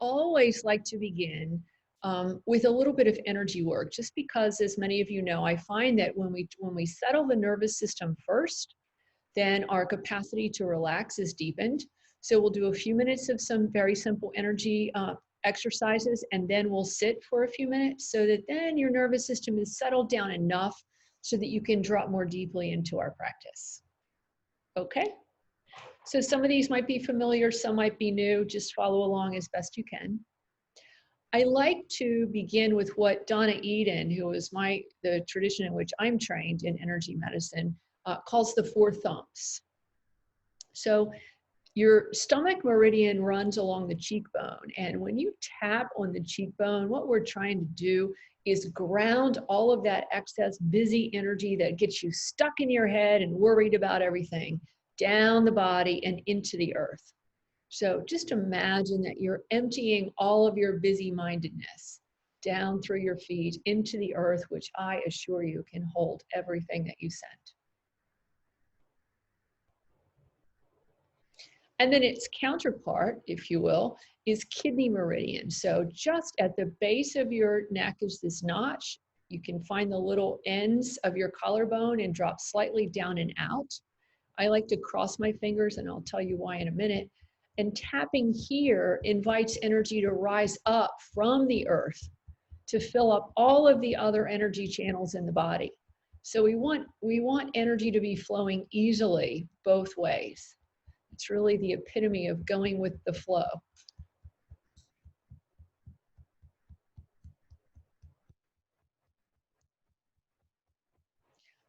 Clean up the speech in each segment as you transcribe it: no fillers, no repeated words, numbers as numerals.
always like to begin with a little bit of energy work, just because, as many of you know, I find that when we settle the nervous system first, then our capacity to relax is deepened. So we'll do a few minutes of some very simple energy exercises, and then we'll sit for a few minutes so that then your nervous system is settled down enough so that you can drop more deeply into our practice. Okay? So some of these might be familiar, some might be new. Just follow along as best you can. I like to begin with what Donna Eden, who is the tradition in which I'm trained in energy medicine, calls the 4 thumps. So your stomach meridian runs along the cheekbone, and when you tap on the cheekbone, what we're trying to do is ground all of that excess busy energy that gets you stuck in your head and worried about everything down the body and into the earth. So just imagine that you're emptying all of your busy-mindedness down through your feet into the earth, which I assure you can hold everything that you send. And then its counterpart, if you will, is kidney meridian. So just at the base of your neck is this notch. You can find the little ends of your collarbone and drop slightly down and out. I like to cross my fingers, and I'll tell you why in a minute. And tapping here invites energy to rise up from the earth to fill up all of the other energy channels in the body. So we want energy to be flowing easily both ways. It's really the epitome of going with the flow.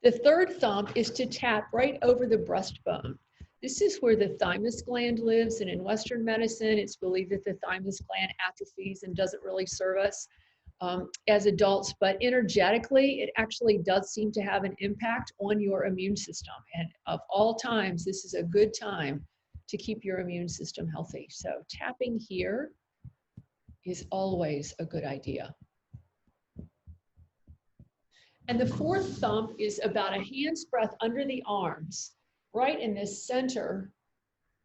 The third thump is to tap right over the breastbone. This is where the thymus gland lives, and in Western medicine, it's believed that the thymus gland atrophies and doesn't really serve us as adults, but energetically, it actually does seem to have an impact on your immune system. And of all times, this is a good time to keep your immune system healthy. So tapping here is always a good idea. And the fourth thump is about a hand's breadth under the arms, right in the center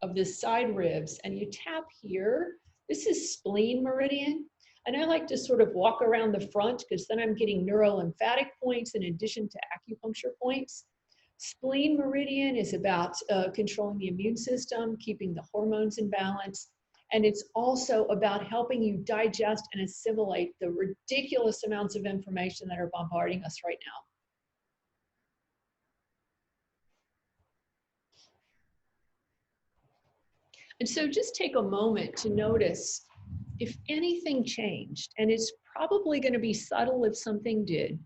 of the side ribs. And you tap here. This is spleen meridian. And I like to sort of walk around the front because then I'm getting neurolymphatic points in addition to acupuncture points. Spleen meridian is about controlling the immune system, keeping the hormones in balance. And it's also about helping you digest and assimilate the ridiculous amounts of information that are bombarding us right now. And so just take a moment to notice if anything changed, and it's probably going to be subtle if something did,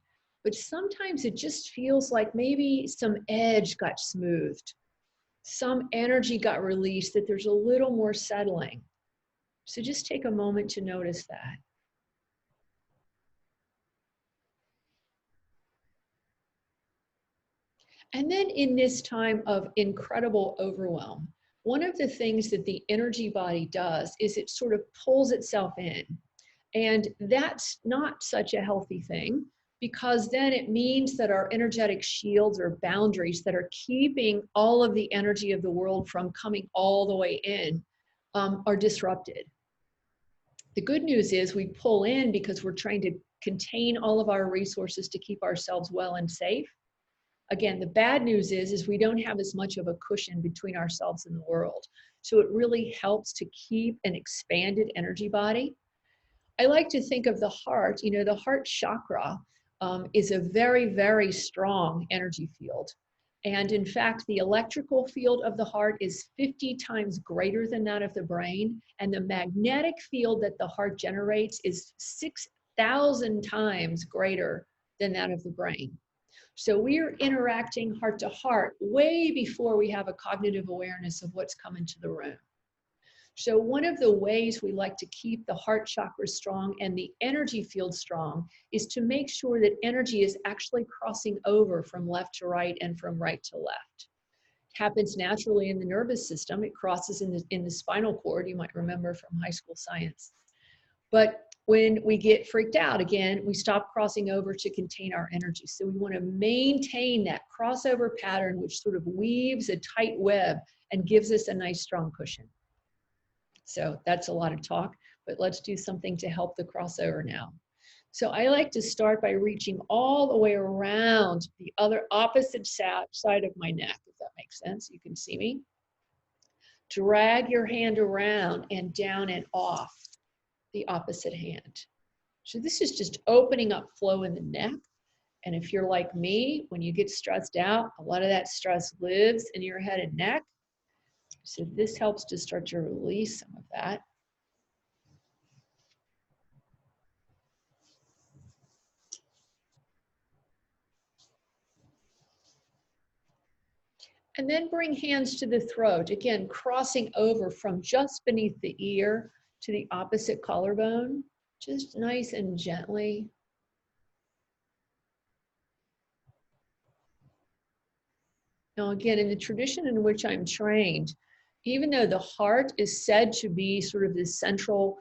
but sometimes it just feels like maybe some edge got smoothed, some energy got released, that there's a little more settling. So just take a moment to notice that. And then in this time of incredible overwhelm, one of the things that the energy body does is it sort of pulls itself in. And that's not such a healthy thing, because then it means that our energetic shields or boundaries that are keeping all of the energy of the world from coming all the way in are disrupted. The good news is we pull in because we're trying to contain all of our resources to keep ourselves well and safe. Again, the bad news is we don't have as much of a cushion between ourselves and the world. So it really helps to keep an expanded energy body. I like to think of the heart, the heart chakra is a very, very strong energy field. And in fact, the electrical field of the heart is 50 times greater than that of the brain. And the magnetic field that the heart generates is 6,000 times greater than that of the brain. So we're interacting heart to heart way before we have a cognitive awareness of what's come into the room. So one of the ways we like to keep the heart chakra strong and the energy field strong is to make sure that energy is actually crossing over from left to right and from right to left. It happens naturally in the nervous system. It crosses in the spinal cord, you might remember from high school science. But when we get freaked out, again, we stop crossing over to contain our energy. So we want to maintain that crossover pattern, which sort of weaves a tight web and gives us a nice strong cushion. So that's a lot of talk, but let's do something to help the crossover now. So I like to start by reaching all the way around the other opposite side of my neck, if that makes sense. You can see me. Drag your hand around and down and off the opposite hand. So this is just opening up flow in the neck. And if you're like me, when you get stressed out, a lot of that stress lives in your head and neck. So this helps to start to release some of that. And then bring hands to the throat. Again, crossing over from just beneath the ear to the opposite collarbone, just nice and gently. Now, again, in the tradition in which I'm trained, even though the heart is said to be sort of the central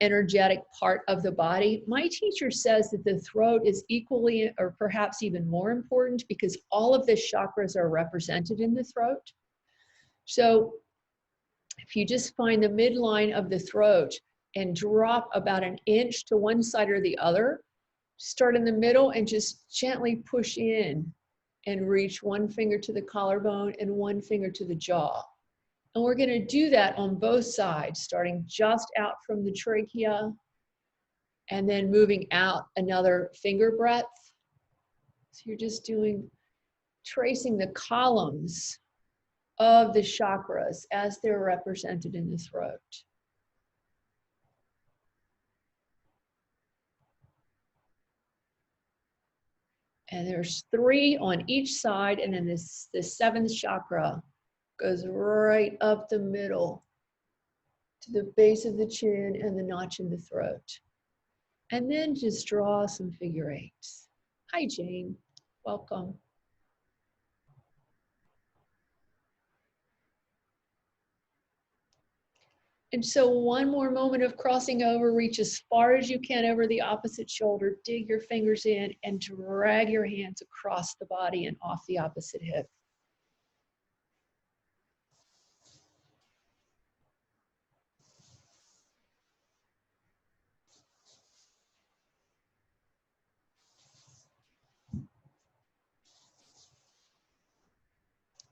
energetic part of the body, my teacher says that the throat is equally or perhaps even more important because all of the chakras are represented in the throat. So if you just find the midline of the throat and drop about an inch to one side or the other, start in the middle and just gently push in and reach one finger to the collarbone and one finger to the jaw. And we're going to do that on both sides, starting just out from the trachea and then moving out another finger breadth. So you're just tracing the columns of the chakras as they're represented in the throat. And there's 3 on each side, and then the 7th chakra goes right up the middle to the base of the chin and the notch in the throat. And then just draw some figure 8s. Hi, Jane. Welcome. And so one more moment of crossing over, reach as far as you can over the opposite shoulder, dig your fingers in and drag your hands across the body and off the opposite hip.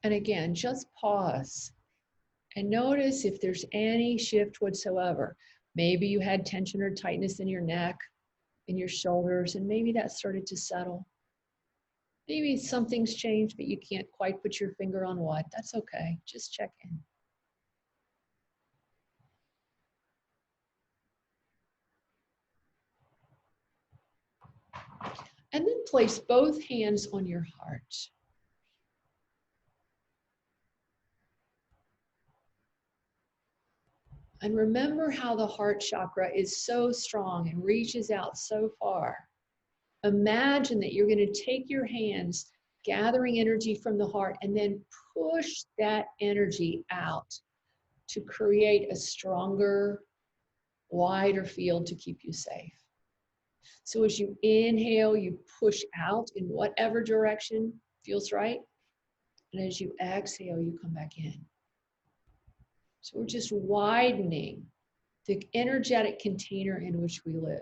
And again, just pause and notice if there's any shift whatsoever. Maybe you had tension or tightness in your neck, in your shoulders, and maybe that started to settle. Maybe something's changed, but you can't quite put your finger on what. That's okay. Just check in. And then place both hands on your heart. And remember how the heart chakra is so strong and reaches out so far. Imagine that you're going to take your hands, gathering energy from the heart, and then push that energy out to create a stronger, wider field to keep you safe. So as you inhale, you push out in whatever direction feels right. And as you exhale, you come back in. So we're just widening the energetic container in which we live.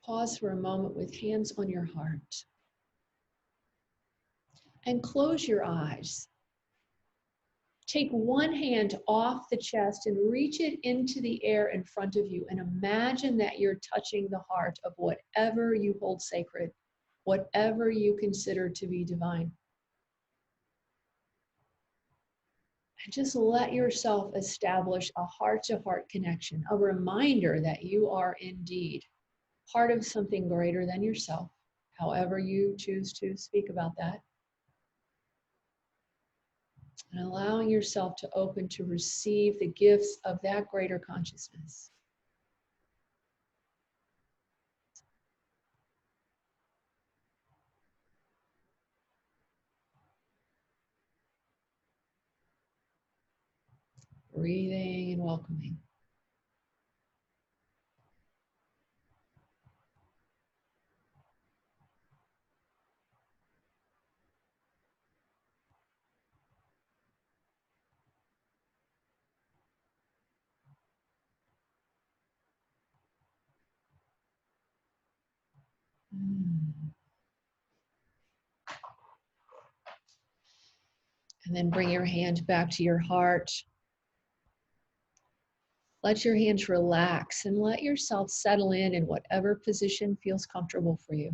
Pause for a moment with hands on your heart. And close your eyes. Take one hand off the chest and reach it into the air in front of you and imagine that you're touching the heart of whatever you hold sacred, whatever you consider to be divine. And just let yourself establish a heart-to-heart connection, a reminder that you are indeed part of something greater than yourself, however you choose to speak about that. And allowing yourself to open to receive the gifts of that greater consciousness. Breathing and welcoming. And then bring your hand back to your heart. Let your hands relax and let yourself settle in whatever position feels comfortable for you.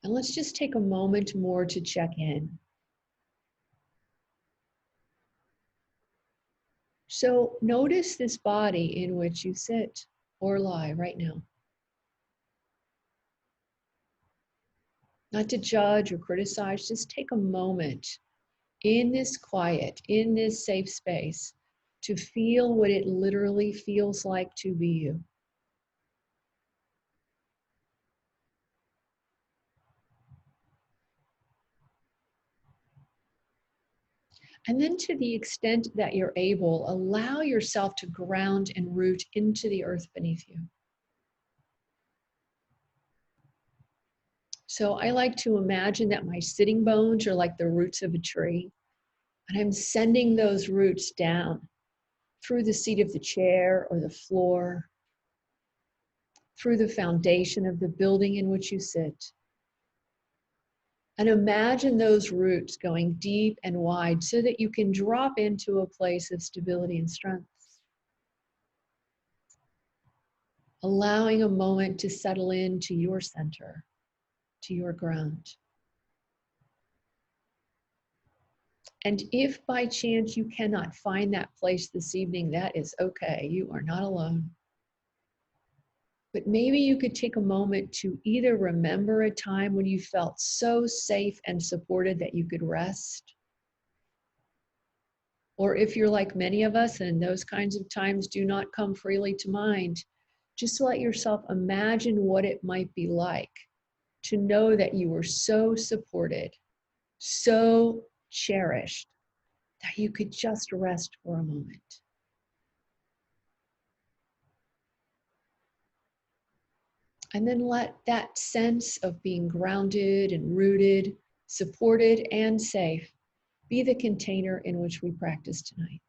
And let's just take a moment more to check in. So notice this body in which you sit or lie right now. Not to judge or criticize, just take a moment in this quiet, in this safe space, to feel what it literally feels like to be you. And then to the extent that you're able, allow yourself to ground and root into the earth beneath you. So I like to imagine that my sitting bones are like the roots of a tree, and I'm sending those roots down through the seat of the chair or the floor, through the foundation of the building in which you sit. And imagine those roots going deep and wide so that you can drop into a place of stability and strength. Allowing a moment to settle into your center, to your ground. And if by chance you cannot find that place this evening, that is okay. You are not alone. But maybe you could take a moment to either remember a time when you felt so safe and supported that you could rest. Or if you're like many of us and those kinds of times do not come freely to mind, just let yourself imagine what it might be like to know that you were so supported, so cherished, that you could just rest for a moment. And then let that sense of being grounded and rooted, supported and safe be the container in which we practice tonight.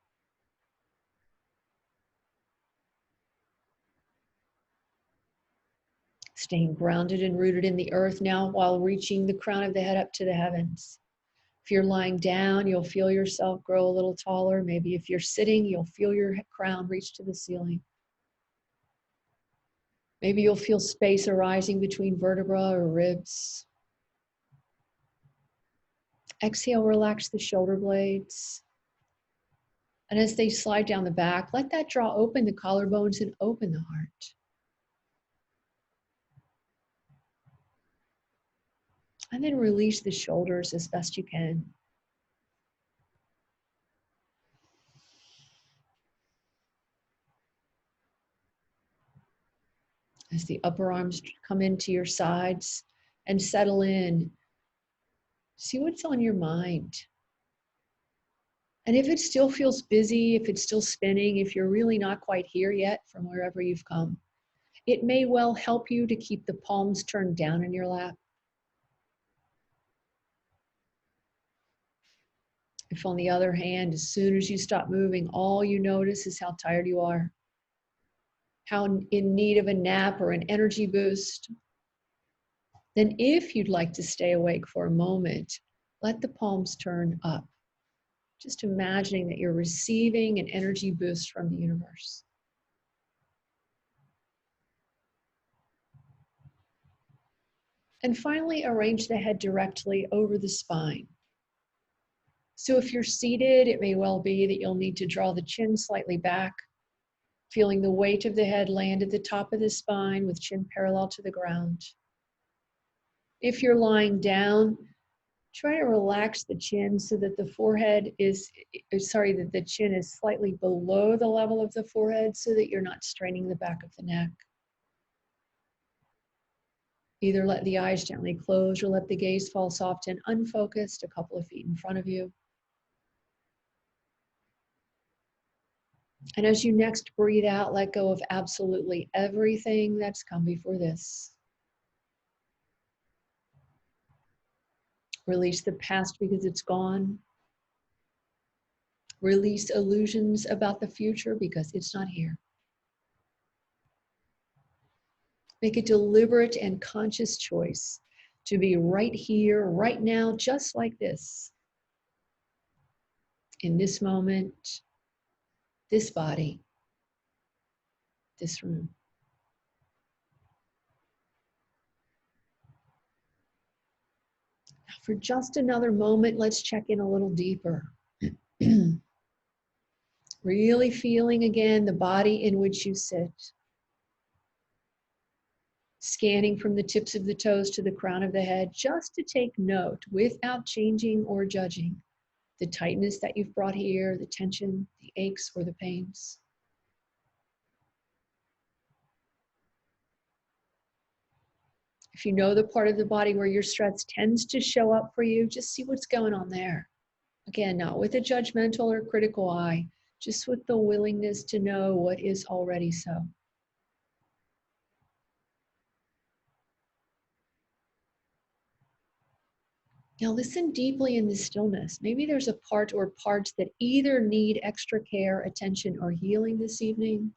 Staying grounded and rooted in the earth now while reaching the crown of the head up to the heavens. If you're lying down, you'll feel yourself grow a little taller. Maybe if you're sitting, you'll feel your crown reach to the ceiling. Maybe you'll feel space arising between vertebra or ribs. Exhale, relax the shoulder blades. And as they slide down the back, let that draw open the collarbones and open the heart. And then release the shoulders as best you can. As the upper arms come into your sides and settle in, see what's on your mind. And if it still feels busy, if it's still spinning, if you're really not quite here yet from wherever you've come, it may well help you to keep the palms turned down in your lap. If on the other hand, as soon as you stop moving, all you notice is how tired you are, how in need of a nap or an energy boost, then if you'd like to stay awake for a moment, let the palms turn up. Just imagining that you're receiving an energy boost from the universe. And finally, arrange the head directly over the spine. So if you're seated, it may well be that you'll need to draw the chin slightly back, feeling the weight of the head land at the top of the spine with chin parallel to the ground. If you're lying down, try to relax the chin so that the that the chin is slightly below the level of the forehead so that you're not straining the back of the neck. Either let the eyes gently close or let the gaze fall soft and unfocused a couple of feet in front of you. And as you next breathe out, let go of absolutely everything that's come before this. Release the past because it's gone. Release illusions about the future because it's not here. Make a deliberate and conscious choice to be right here, right now, just like this, in this moment, this body, this room. Now, for just another moment, let's check in a little deeper. Really feeling again the body in which you sit. Scanning from the tips of the toes to the crown of the head, just to take note without changing or judging the tightness that you've brought here, the tension, the aches, or the pains. If you know the part of the body where your stress tends to show up for you, just see what's going on there. Again, not with a judgmental or critical eye, just with the willingness to know what is already so. Now listen deeply in the stillness. Maybe there's a part or parts that either need extra care, attention, or healing this evening.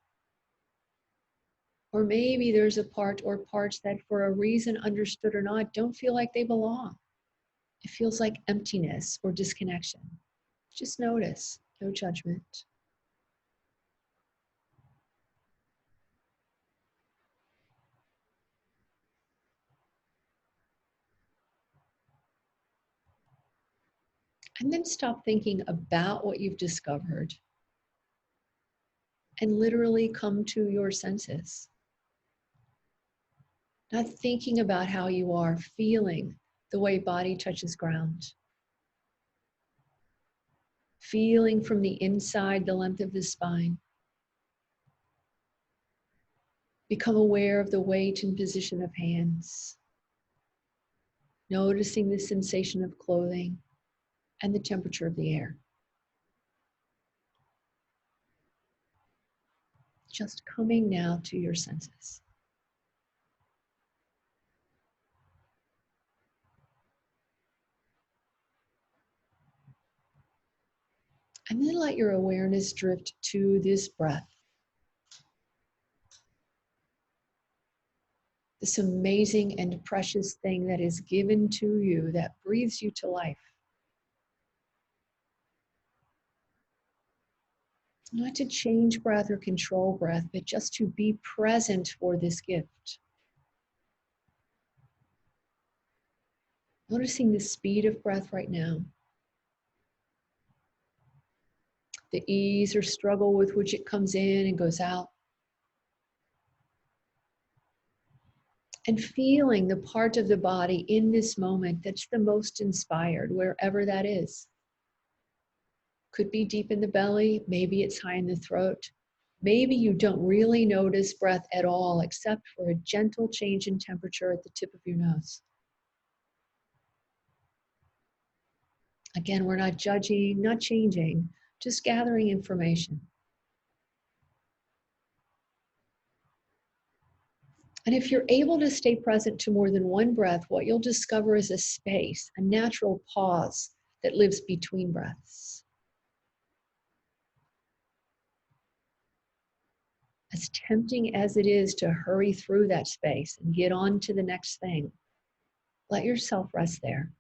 Or maybe there's a part or parts that for a reason, understood or not, don't feel like they belong. It feels like emptiness or disconnection. Just notice, no judgment. And then stop thinking about what you've discovered and literally come to your senses. Not thinking about how you are, feeling the way body touches ground. Feeling from the inside the length of the spine. Become aware of the weight and position of hands. Noticing the sensation of clothing and the temperature of the air. Just coming now to your senses. And then let your awareness drift to this breath. This amazing and precious thing that is given to you, that breathes you to life. Not to change breath or control breath, but just to be present for this gift. Noticing the speed of breath right now. The ease or struggle with which it comes in and goes out. And feeling the part of the body in this moment that's the most inspired, wherever that is. Could be deep in the belly, maybe it's high in the throat. Maybe you don't really notice breath at all, except for a gentle change in temperature at the tip of your nose. Again, we're not judging, not changing, just gathering information. And if you're able to stay present to more than one breath, what you'll discover is a space, a natural pause that lives between breaths. As tempting as it is to hurry through that space and get on to the next thing, let yourself rest there.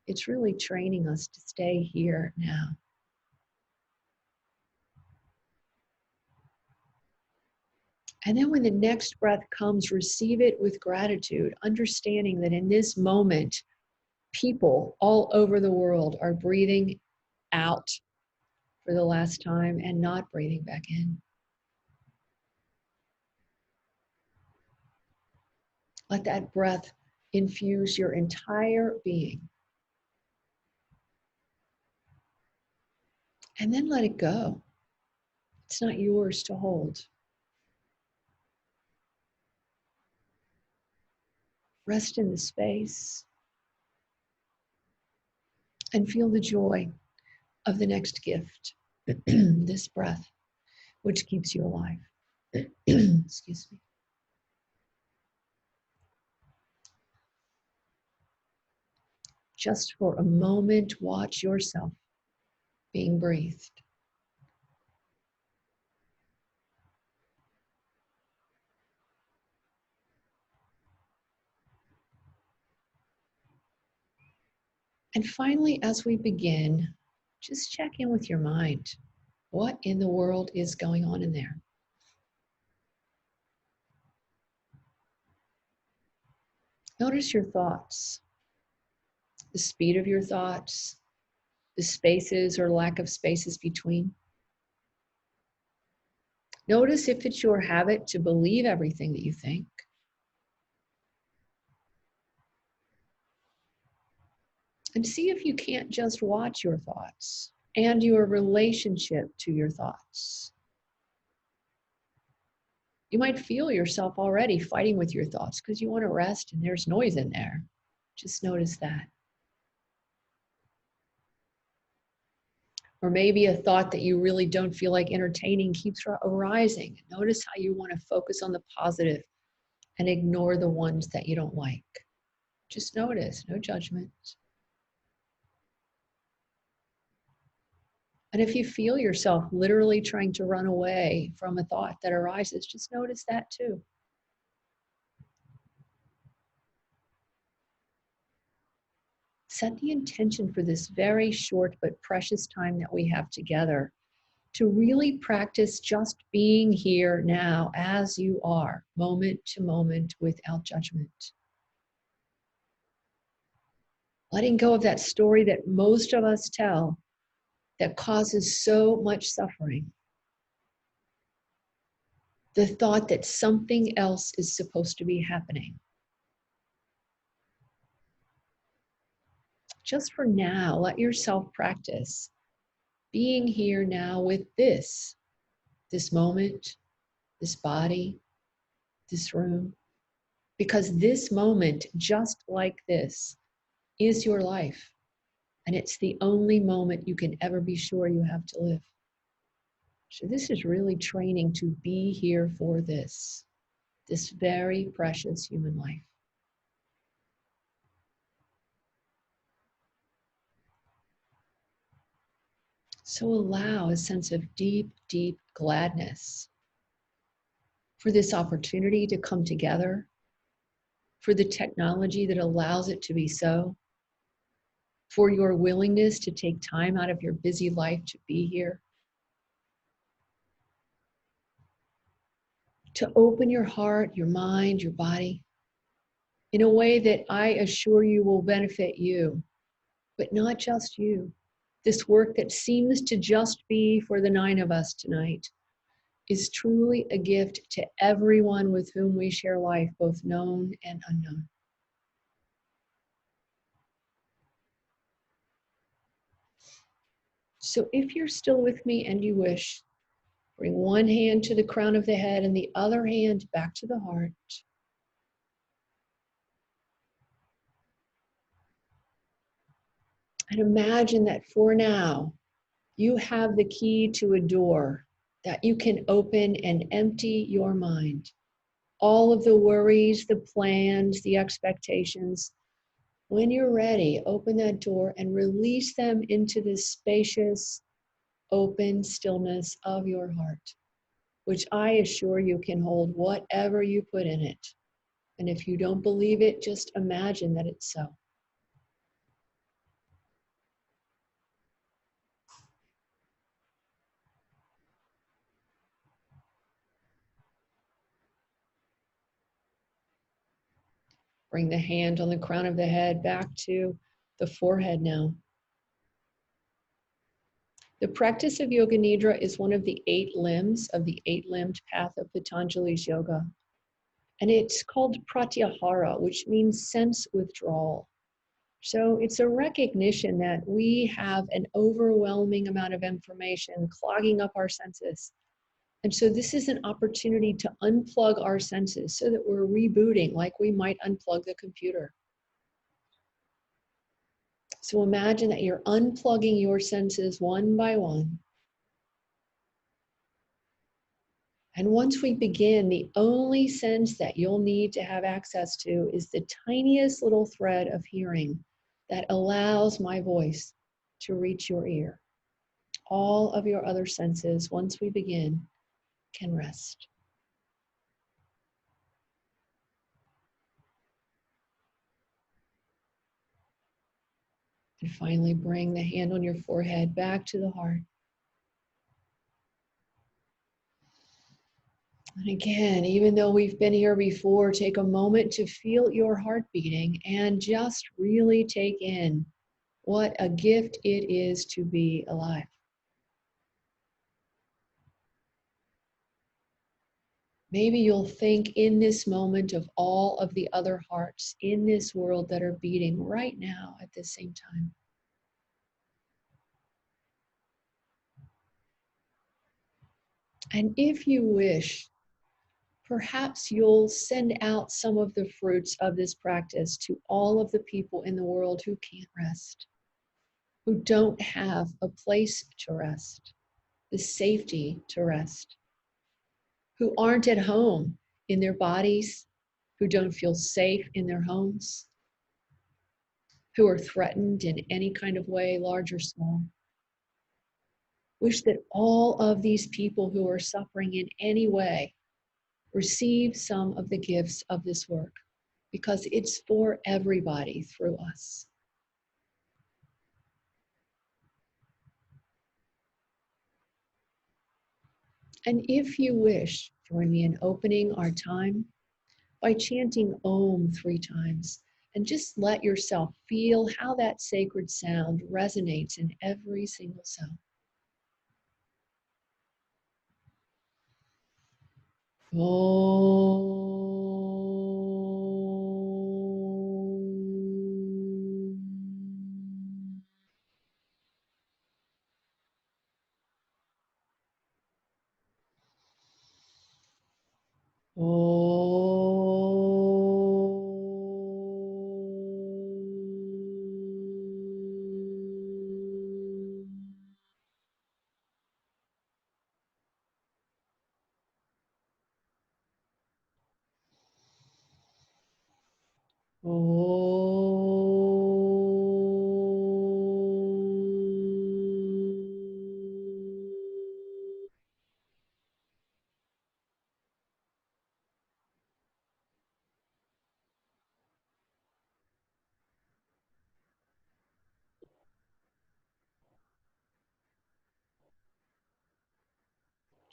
It's really training us to stay here now. And then when the next breath comes, receive it with gratitude, understanding that in this moment, people all over the world are breathing out for the last time and not breathing back in. Let that breath infuse your entire being. And then let it go. It's not yours to hold. Rest in the space and feel the joy of the next gift, this breath, which keeps you alive. Excuse me. Just for a moment, watch yourself being breathed. And finally, as we begin, just check in with your mind. What in the world is going on in there? Notice your thoughts, the speed of your thoughts, the spaces or lack of spaces between. Notice if it's your habit to believe everything that you think. And see if you can't just watch your thoughts and your relationship to your thoughts. You might feel yourself already fighting with your thoughts because you want to rest and there's noise in there. Just notice that. Or maybe a thought that you really don't feel like entertaining keeps arising. Notice how you want to focus on the positive and ignore the ones that you don't like. Just notice, no judgment. And if you feel yourself literally trying to run away from a thought that arises, just notice that too. Set the intention for this very short but precious time that we have together to really practice just being here now as you are, moment to moment, without judgment. Letting go of that story that most of us tell that causes so much suffering. The thought that something else is supposed to be happening. Just for now, let yourself practice being here now with this moment, this body, this room. Because this moment, just like this, is your life. And it's the only moment you can ever be sure you have to live. So this is really training to be here for this very precious human life. So allow a sense of deep, deep gladness for this opportunity to come together, for the technology that allows it to be so, for your willingness to take time out of your busy life to be here, to open your heart, your mind, your body in a way that I assure you will benefit you, but not just you. This work that seems to just be for the 9 of us tonight is truly a gift to everyone with whom we share life, both known and unknown. So if you're still with me and you wish, bring one hand to the crown of the head and the other hand back to the heart. And imagine that for now, you have the key to a door that you can open and empty your mind. All of the worries, the plans, the expectations. When you're ready, open that door and release them into this spacious, open stillness of your heart, which I assure you can hold whatever you put in it. And if you don't believe it, just imagine that it's so. Bring the hand on the crown of the head back to the forehead now. The practice of Yoga Nidra is one of the 8 limbs of the 8-limbed path of Patanjali's yoga. And it's called pratyahara, which means sense withdrawal. So it's a recognition that we have an overwhelming amount of information clogging up our senses. And so this is an opportunity to unplug our senses so that we're rebooting like we might unplug the computer. So imagine that you're unplugging your senses one by one. And once we begin, the only sense that you'll need to have access to is the tiniest little thread of hearing that allows my voice to reach your ear. All of your other senses, once we begin, can rest. And finally, bring the hand on your forehead back to the heart. And again, even though we've been here before, take a moment to feel your heart beating and just really take in what a gift it is to be alive. Maybe you'll think in this moment of all of the other hearts in this world that are beating right now at the same time. And if you wish, perhaps you'll send out some of the fruits of this practice to all of the people in the world who can't rest, who don't have a place to rest, the safety to rest, who aren't at home in their bodies, who don't feel safe in their homes, who are threatened in any kind of way, large or small. Wish that all of these people who are suffering in any way receive some of the gifts of this work, because it's for everybody through us. And if you wish, join me in opening our time by chanting Om 3 times, and just let yourself feel how that sacred sound resonates in every single cell.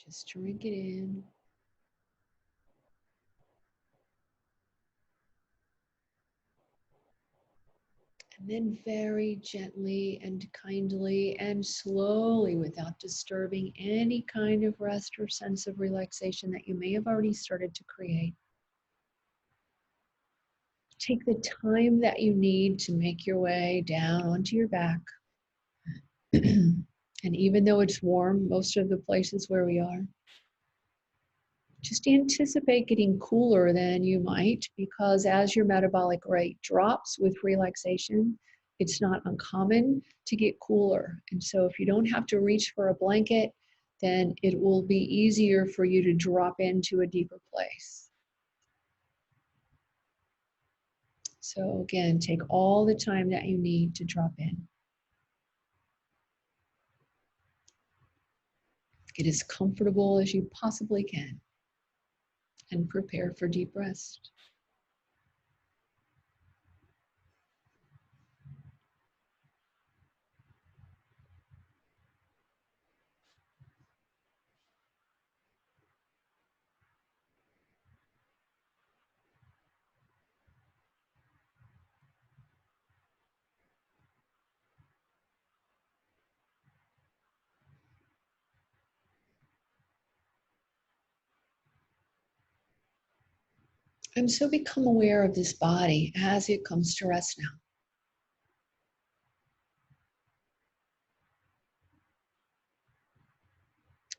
Just drink it in. And then very gently and kindly and slowly, without disturbing any kind of rest or sense of relaxation that you may have already started to create, take the time that you need to make your way down onto your back. And even though it's warm, most of the places where we are, just anticipate getting cooler than you might, because as your metabolic rate drops with relaxation, it's not uncommon to get cooler. And so if you don't have to reach for a blanket, then it will be easier for you to drop into a deeper place. So again, take all the time that you need to drop in. Get as comfortable as you possibly can and prepare for deep rest. And so become aware of this body as it comes to rest now.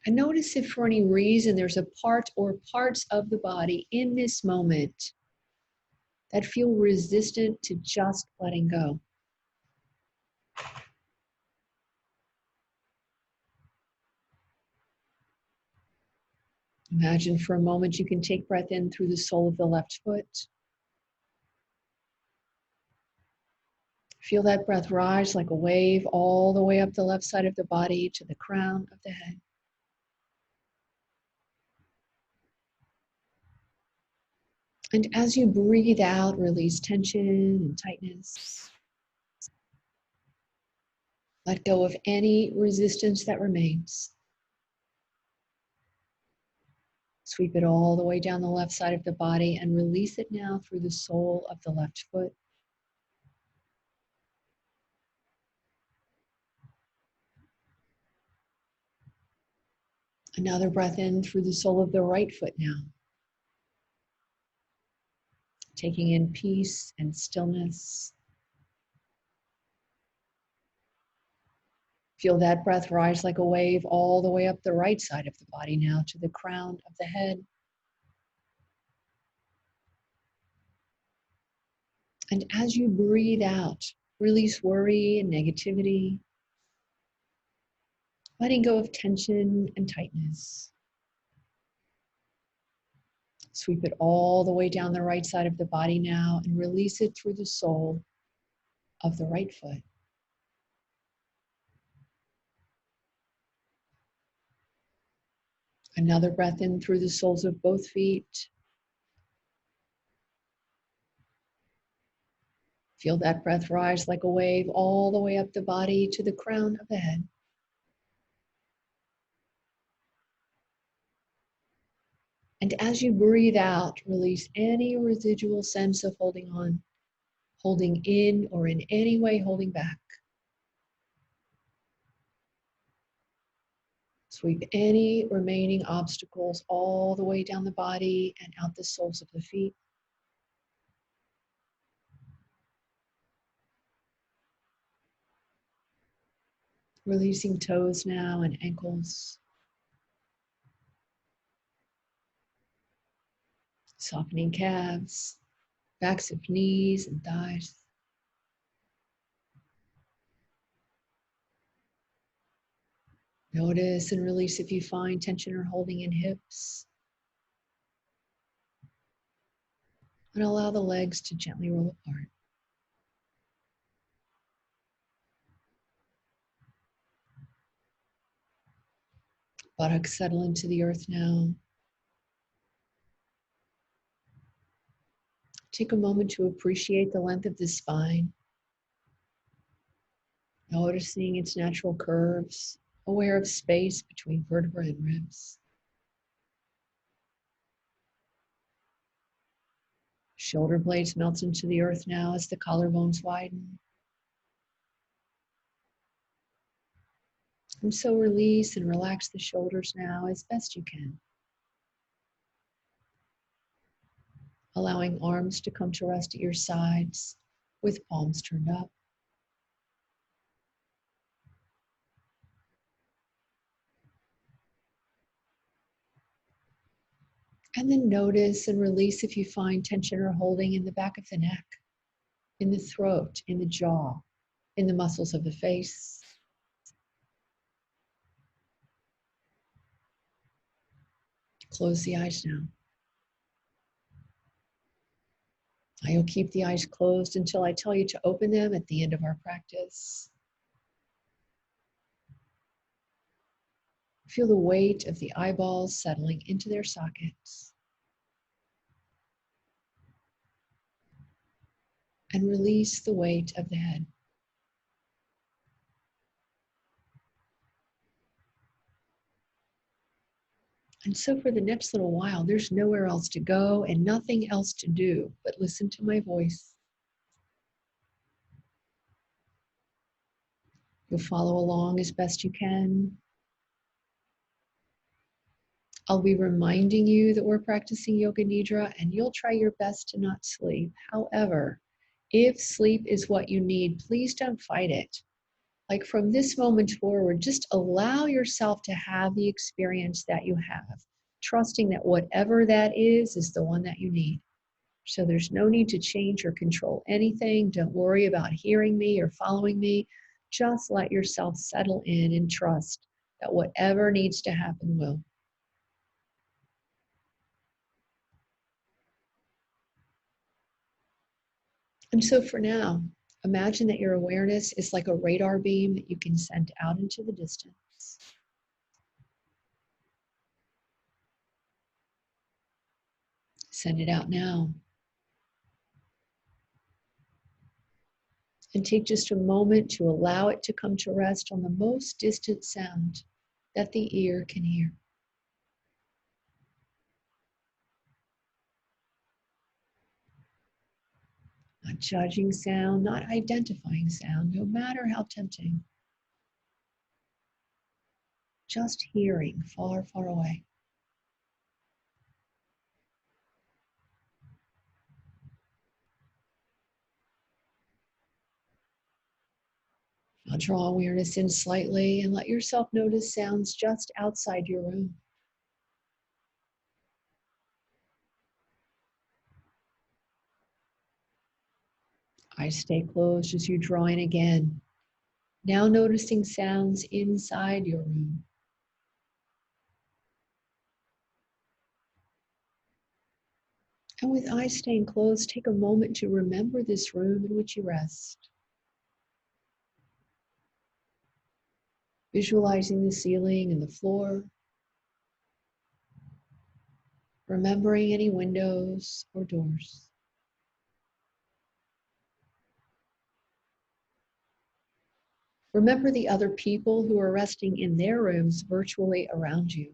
And notice if for any reason there's a part or parts of the body in this moment that feel resistant to just letting go. Imagine for a moment you can take breath in through the sole of the left foot. Feel that breath rise like a wave all the way up the left side of the body to the crown of the head. And as you breathe out, release tension and tightness. Let go of any resistance that remains. Sweep it all the way down the left side of the body and release it now through the sole of the left foot. Another breath in through the sole of the right foot now. Taking in peace and stillness. Feel that breath rise like a wave all the way up the right side of the body now to the crown of the head. And as you breathe out, release worry and negativity, letting go of tension and tightness. Sweep it all the way down the right side of the body now and release it through the sole of the right foot. Another breath in through the soles of both feet. Feel that breath rise like a wave all the way up the body to the crown of the head. And as you breathe out, release any residual sense of holding on, holding in, or in any way holding back. Sweep any remaining obstacles all the way down the body and out the soles of the feet. Releasing toes now and ankles. Softening calves, backs of knees and thighs. Notice and release if you find tension or holding in hips. And allow the legs to gently roll apart. Buttocks settle into the earth now. Take a moment to appreciate the length of the spine. Noticing its natural curves, aware of space between vertebrae and ribs. Shoulder blades melt into the earth now as the collarbones widen. And so release and relax the shoulders now as best you can. Allowing arms to come to rest at your sides with palms turned up. And then notice and release if you find tension or holding in the back of the neck, in the throat, in the jaw, in the muscles of the face. Close the eyes now. You'll keep the eyes closed until I tell you to open them at the end of our practice. Feel the weight of the eyeballs settling into their sockets. And release the weight of the head. And so for the next little while, there's nowhere else to go and nothing else to do but listen to my voice. You'll follow along as best you can. I'll be reminding you that we're practicing Yoga Nidra, and you'll try your best to not sleep. However, if sleep is what you need, please don't fight it. Like from this moment forward, just allow yourself to have the experience that you have, trusting that whatever that is the one that you need. So there's no need to change or control anything. Don't worry about hearing me or following me. Just let yourself settle in and trust that whatever needs to happen will. And so for now, imagine that your awareness is like a radar beam that you can send out into the distance. Send it out now. And take just a moment to allow it to come to rest on the most distant sound that the ear can hear. Not judging sound, not identifying sound, no matter how tempting. Just hearing far, far away. Now draw awareness in slightly and let yourself notice sounds just outside your room. Eyes stay closed as you draw in again. Now noticing sounds inside your room. And with eyes staying closed, take a moment to remember this room in which you rest. Visualizing the ceiling and the floor. Remembering any windows or doors. Remember the other people who are resting in their rooms virtually around you.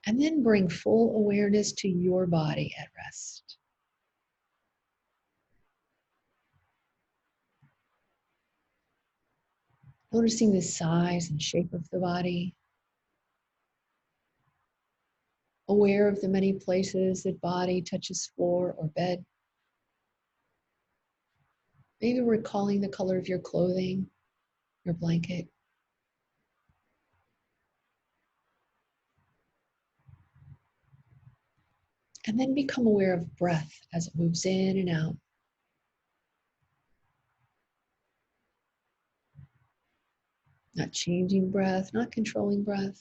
And then bring full awareness to your body at rest. Noticing the size and shape of the body. Aware of the many places that body touches floor or bed. Maybe recalling the color of your clothing, your blanket. And then become aware of breath as it moves in and out. Not changing breath, not controlling breath.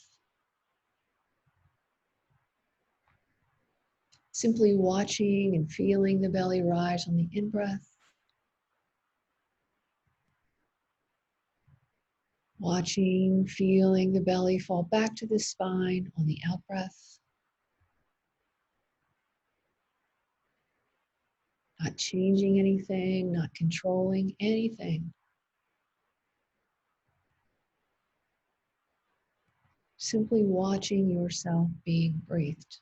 Simply watching and feeling the belly rise on the in-breath. Watching, feeling the belly fall back to the spine on the out-breath. Not changing anything, not controlling anything. Simply watching yourself being breathed.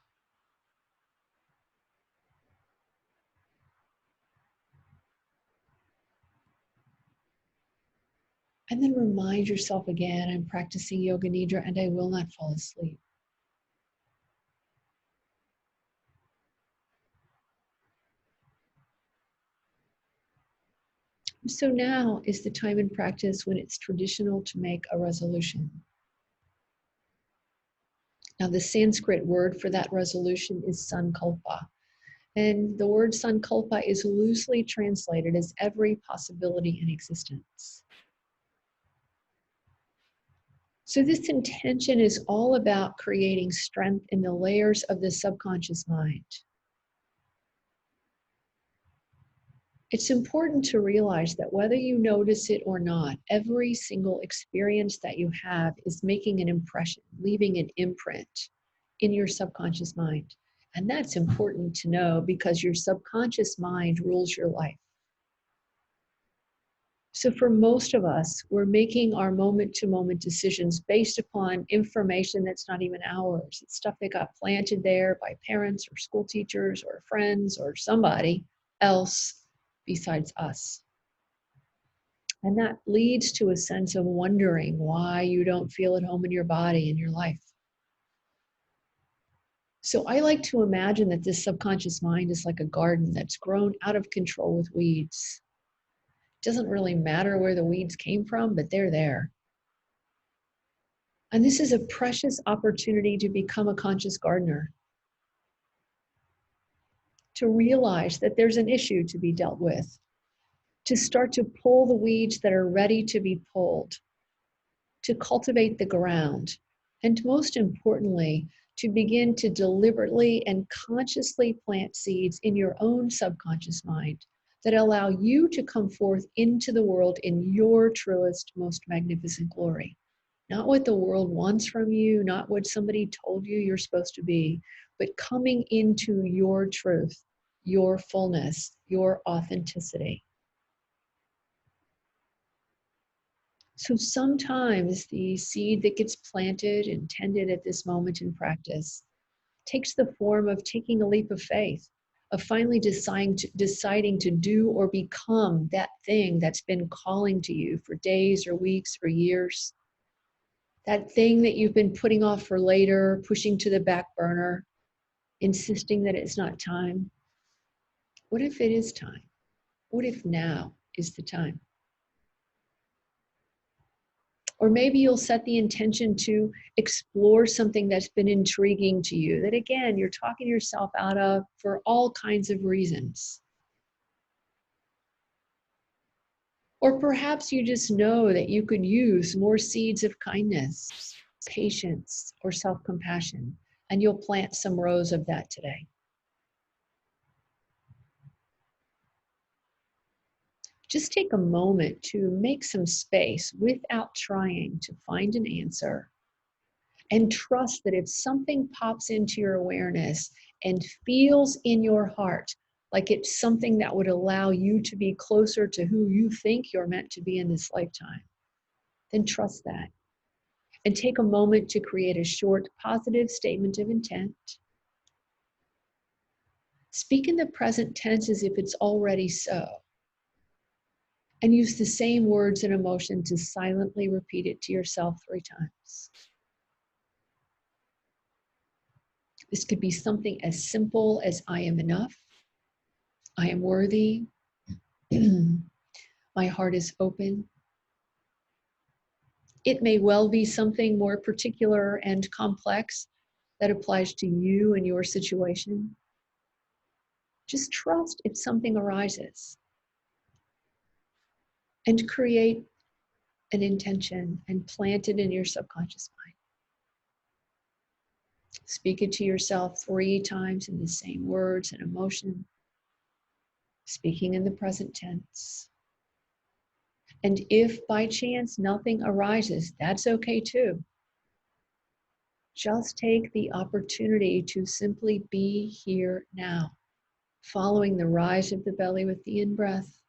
And then remind yourself again, I'm practicing Yoga Nidra and I will not fall asleep. So now is the time in practice when it's traditional to make a resolution. Now the Sanskrit word for that resolution is sankalpa. And the word sankalpa is loosely translated as every possibility in existence. So this intention is all about creating strength in the layers of the subconscious mind. It's important to realize that whether you notice it or not, every single experience that you have is making an impression, leaving an imprint in your subconscious mind. And that's important to know because your subconscious mind rules your life. So for most of us, we're making our moment-to-moment decisions based upon information that's not even ours. It's stuff that got planted there by parents or school teachers or friends or somebody else besides us. And that leads to a sense of wondering why you don't feel at home in your body, in your life. So I like to imagine that this subconscious mind is like a garden that's grown out of control with weeds. Doesn't really matter where the weeds came from, but they're there. And this is a precious opportunity to become a conscious gardener. To realize that there's an issue to be dealt with. To start to pull the weeds that are ready to be pulled. To cultivate the ground. And most importantly, to begin to deliberately and consciously plant seeds in your own subconscious mind that allow you to come forth into the world in your truest, most magnificent glory. Not what the world wants from you, not what somebody told you you're supposed to be, but coming into your truth, your fullness, your authenticity. So sometimes the seed that gets planted and tended at this moment in practice takes the form of taking a leap of faith, of finally deciding to do or become that thing that's been calling to you for days or weeks or years. That thing that you've been putting off for later, pushing to the back burner, insisting that it's not time. What if it is time? What if now is the time? Or maybe you'll set the intention to explore something that's been intriguing to you, that again, you're talking yourself out of for all kinds of reasons. Or perhaps you just know that you could use more seeds of kindness, patience, or self-compassion, and you'll plant some rows of that today. Just take a moment to make some space without trying to find an answer. And trust that if something pops into your awareness and feels in your heart like it's something that would allow you to be closer to who you think you're meant to be in this lifetime, then trust that. And take a moment to create a short, positive statement of intent. Speak in the present tense as if it's already so. And use the same words and emotion to silently repeat it to yourself 3 times. This could be something as simple as I am enough, I am worthy, my heart is open. It may well be something more particular and complex that applies to you and your situation. Just trust if something arises and create an intention and plant it in your subconscious mind. Speak it to yourself 3 times in the same words and emotion, speaking in the present tense. And if by chance nothing arises, that's okay too. Just take the opportunity to simply be here now, following the rise of the belly with the in-breath,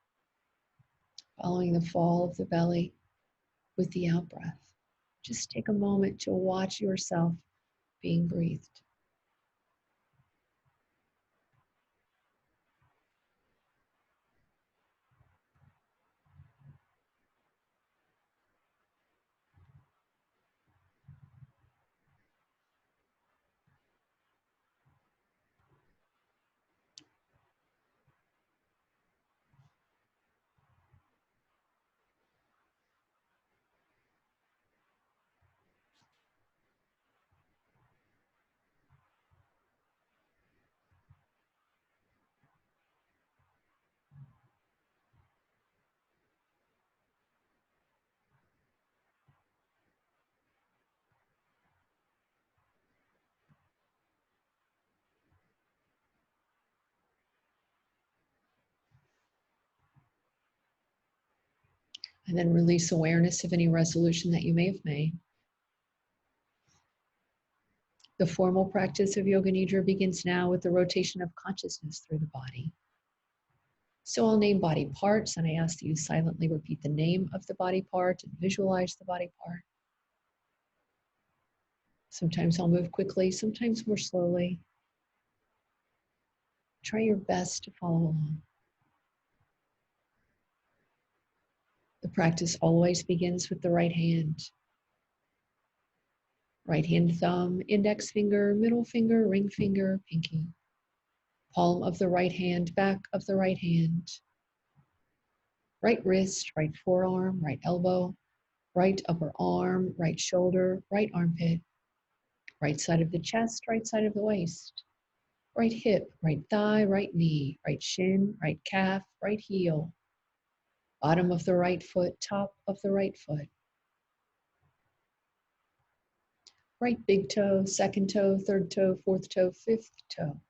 following the fall of the belly with the out-breath. Just take a moment to watch yourself being breathed. And then release awareness of any resolution that you may have made. The formal practice of Yoga Nidra begins now with the rotation of consciousness through the body. So I'll name body parts, and I ask that you silently repeat the name of the body part and visualize the body part. Sometimes I'll move quickly, sometimes more slowly. Try your best to follow along. The practice always begins with the right hand. Right hand thumb, index finger, middle finger, ring finger, pinky. Palm of the right hand, back of the right hand. Right wrist, right forearm, right elbow, right upper arm, right shoulder, right armpit. Right side of the chest, right side of the waist. Right hip, right thigh, right knee, right shin, right calf, right heel. Bottom of the right foot, top of the right foot. Right big toe, second toe, third toe, fourth toe, fifth toe.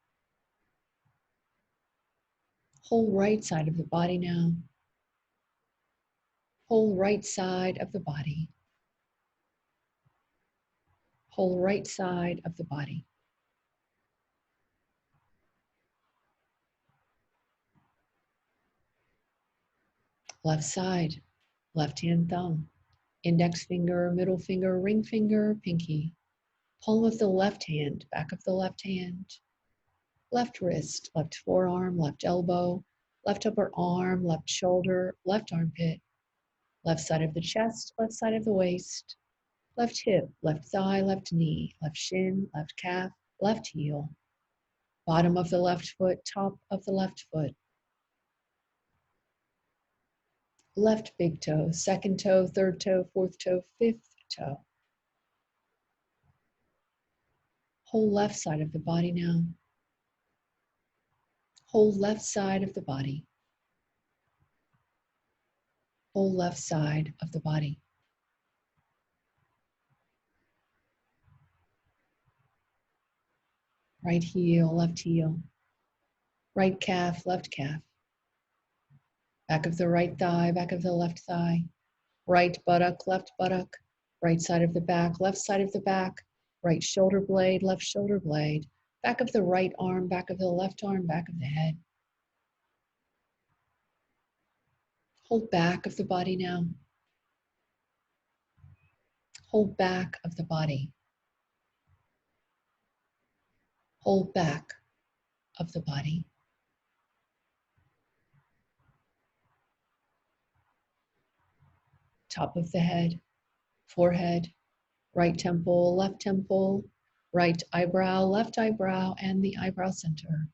Whole right side of the body now. Whole right side of the body. Whole right side of the body. Left side, left hand thumb, index finger, middle finger, ring finger, pinky. Palm of the left hand, back of the left hand. Left wrist, left forearm, left elbow, left upper arm, left shoulder, left armpit. Left side of the chest, left side of the waist. Left hip, left thigh, left knee, left shin, left calf, left heel. Bottom of the left foot, top of the left foot. Left big toe, second toe, third toe, fourth toe, fifth toe. Whole left side of the body now. Whole left side of the body. Whole left side of the body. Right heel, left heel. Right calf, left calf. Back of the right thigh, back of the left thigh. Right buttock, left buttock. Right side of the back, left side of the back. Right shoulder blade, left shoulder blade. Back of the right arm, back of the left arm, back of the head. Hold back of the body now. Hold back of the body. Hold back of the body. Top of the head, forehead, right temple, right eyebrow, left eyebrow, and the eyebrow center.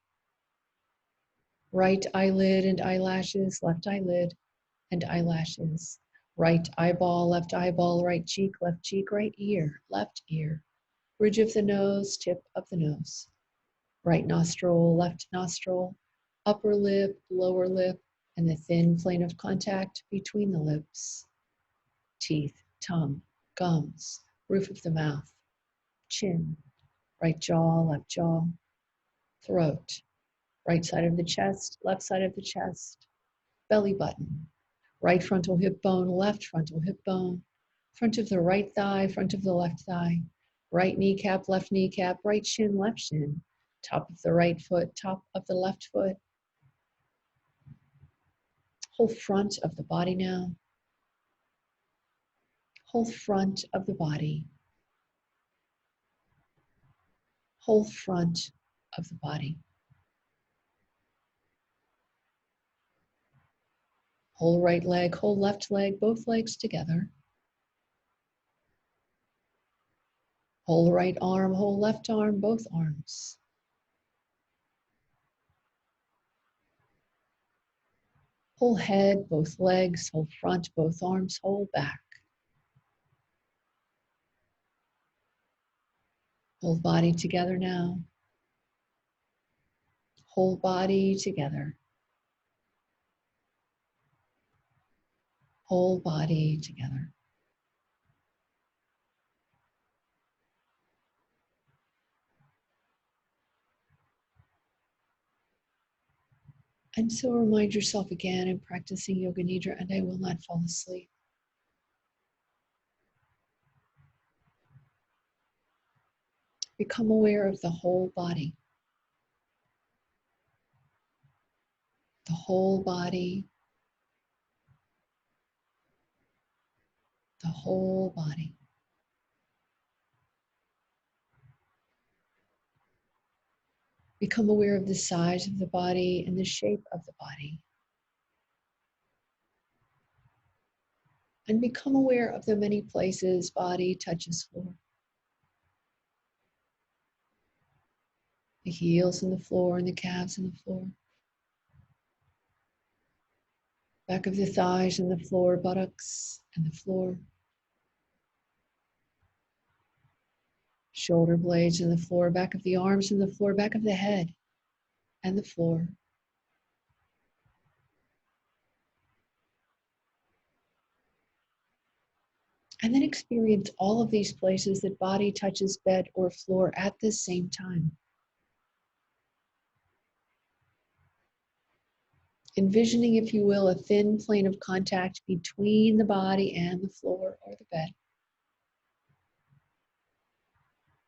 Right eyelid and eyelashes, left eyelid and eyelashes. Right eyeball, right cheek, right ear, left ear. Bridge of the nose, tip of the nose. Right nostril, left nostril, upper lip, lower lip, and the thin plane of contact between the lips. Teeth, tongue, gums, roof of the mouth, chin, right jaw, left jaw, throat, right side of the chest, left side of the chest, belly button, right frontal hip bone, left frontal hip bone, front of the right thigh, front of the left thigh, right kneecap, right shin, left shin, top of the right foot, top of the left foot. Whole front of the body now. Whole front of the body. Whole front of the body. Whole right leg, whole left leg, both legs together. Whole right arm, whole left arm, both arms. Whole head, both legs, whole front, both arms, whole back. Whole body together now. Whole body together. Whole body together. And so remind yourself again, I'm practicing Yoga Nidra and I will not fall asleep. Become aware of the whole body. The whole body. The whole body. Become aware of the size of the body and the shape of the body. And become aware of the many places body touches floor. The heels in the floor and the calves in the floor. Back of the thighs in the floor, buttocks and the floor. Shoulder blades in the floor, back of the arms in the floor, back of the head and the floor. And then experience all of these places that body touches bed or floor at the same time. Envisioning, if you will, a thin plane of contact between the body and the floor or the bed.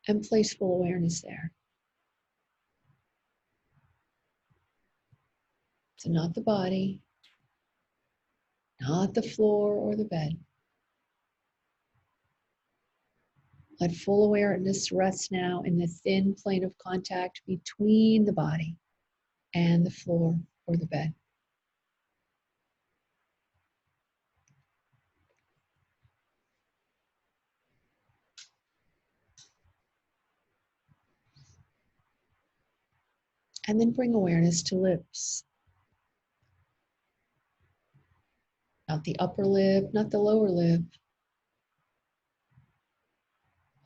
and place full awareness there. So not the body, not the floor or the bed. Let full awareness rest now in the thin plane of contact between the body and the floor or the bed. And then bring awareness to lips. Not the upper lip, not the lower lip.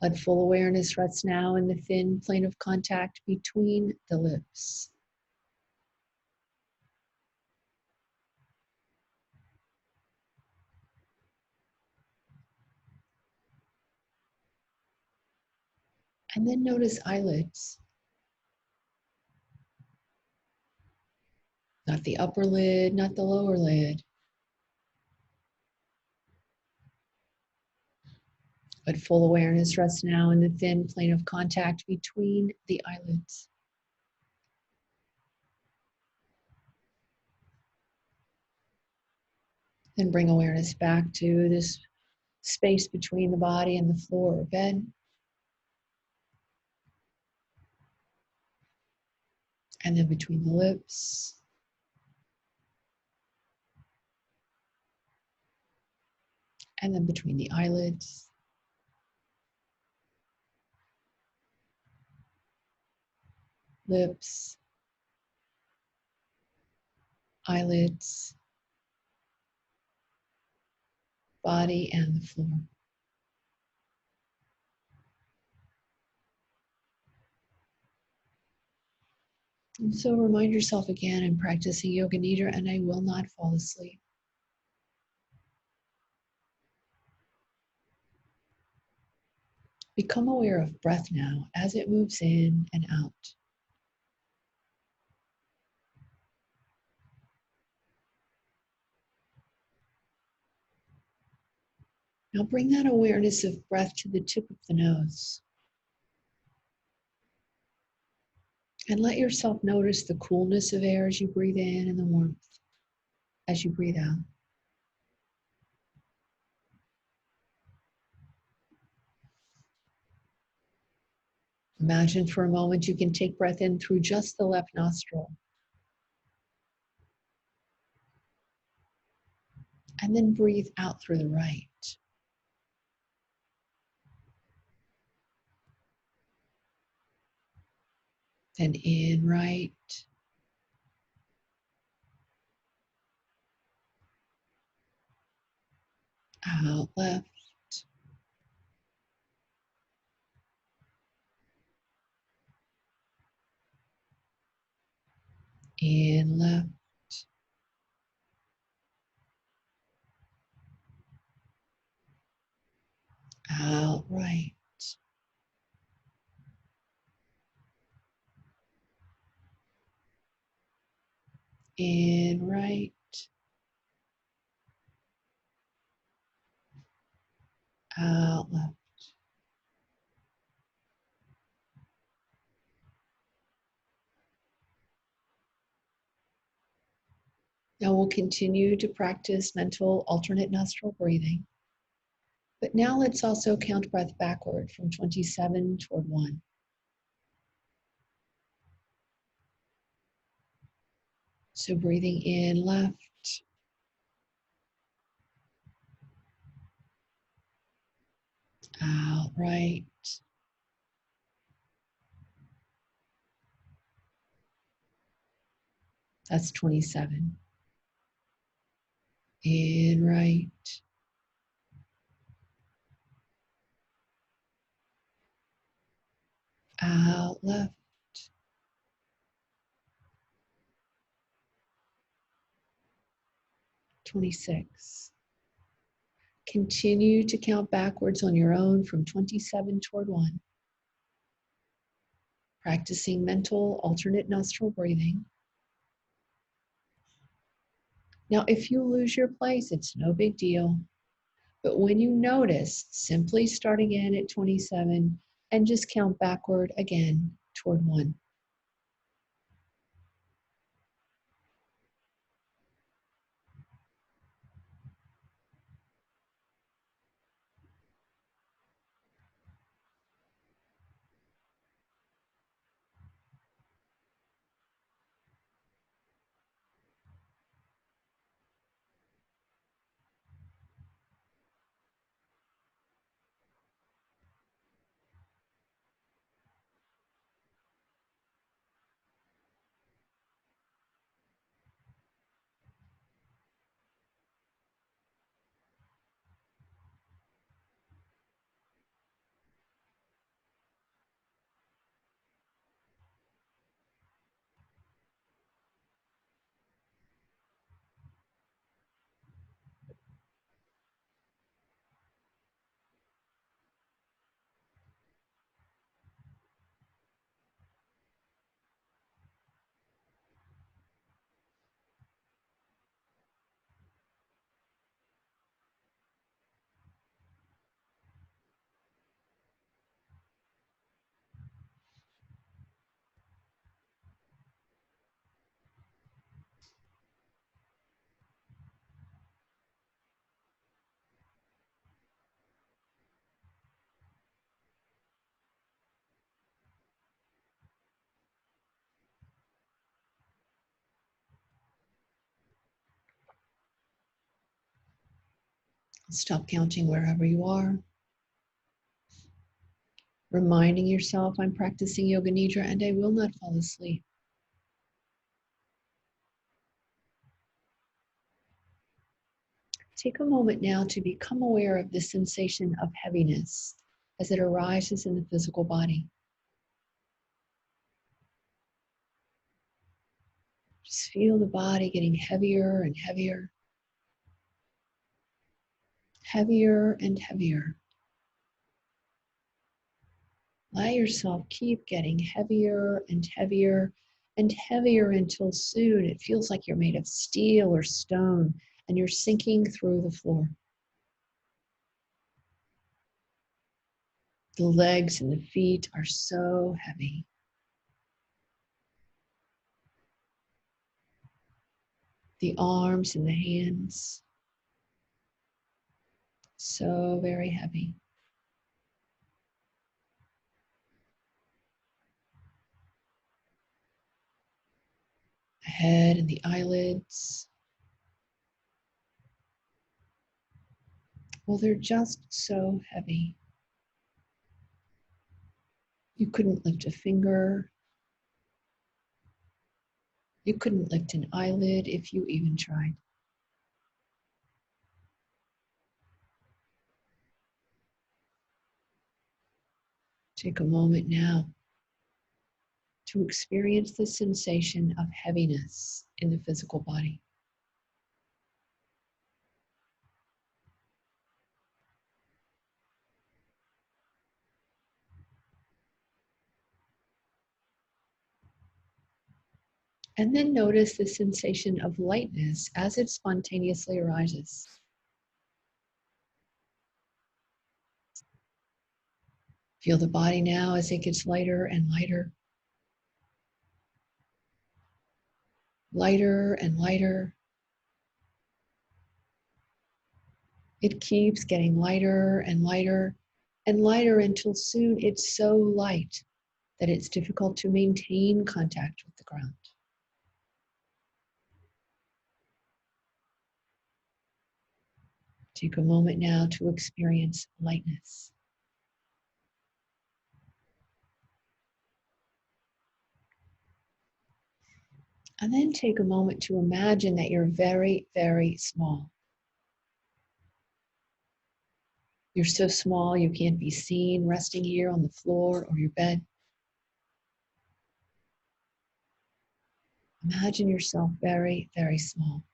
Let full awareness rest now in the thin plane of contact between the lips. And then notice eyelids. Not the upper lid, not the lower lid. Let full awareness rest now in the thin plane of contact between the eyelids. Then bring awareness back to this space between the body and the floor or bed. And then between the lips. And then between the eyelids. Lips. Eyelids. Body and the floor. And so remind yourself again, I'm practicing Yoga Nidra and I will not fall asleep. Become aware of breath now as it moves in and out. Now bring that awareness of breath to the tip of the nose. And let yourself notice the coolness of air as you breathe in and the warmth as you breathe out. Imagine for a moment you can take breath in through just the left nostril. And then breathe out through the right. Then in right. Out left. In left. Out right. In right. Out left. Now we'll continue to practice mental alternate nostril breathing. But now let's also count breath backward from 27 toward 1. So breathing in left. Out right. That's 27. In right. Out left. 26. Continue to count backwards on your own from 27 toward 1. Practicing mental alternate nostril breathing. Now, if you lose your place, it's no big deal. But when you notice, simply start again at 27, and just count backward again toward 1. Stop counting wherever you are. Reminding yourself, I'm practicing Yoga Nidra and I will not fall asleep. Take a moment now to become aware of the sensation of heaviness as it arises in the physical body. Just feel the body getting heavier and heavier, heavier and heavier. Let yourself keep getting heavier and heavier and heavier until soon it feels like you're made of steel or stone and you're sinking through the floor. The legs and the feet are so heavy. The arms and the hands, so very heavy. The head and the eyelids, well, they're just so heavy. You couldn't lift a finger. You couldn't lift an eyelid if you even tried. Take a moment now to experience the sensation of heaviness in the physical body. And then notice the sensation of lightness as it spontaneously arises. Feel the body now as it gets lighter and lighter. Lighter and lighter. It keeps getting lighter and lighter and lighter until soon it's so light that it's difficult to maintain contact with the ground. Take a moment now to experience lightness. And then take a moment to imagine that you're very, very small. You're so small you can't be seen resting here on the floor or your bed. Imagine yourself very, very small.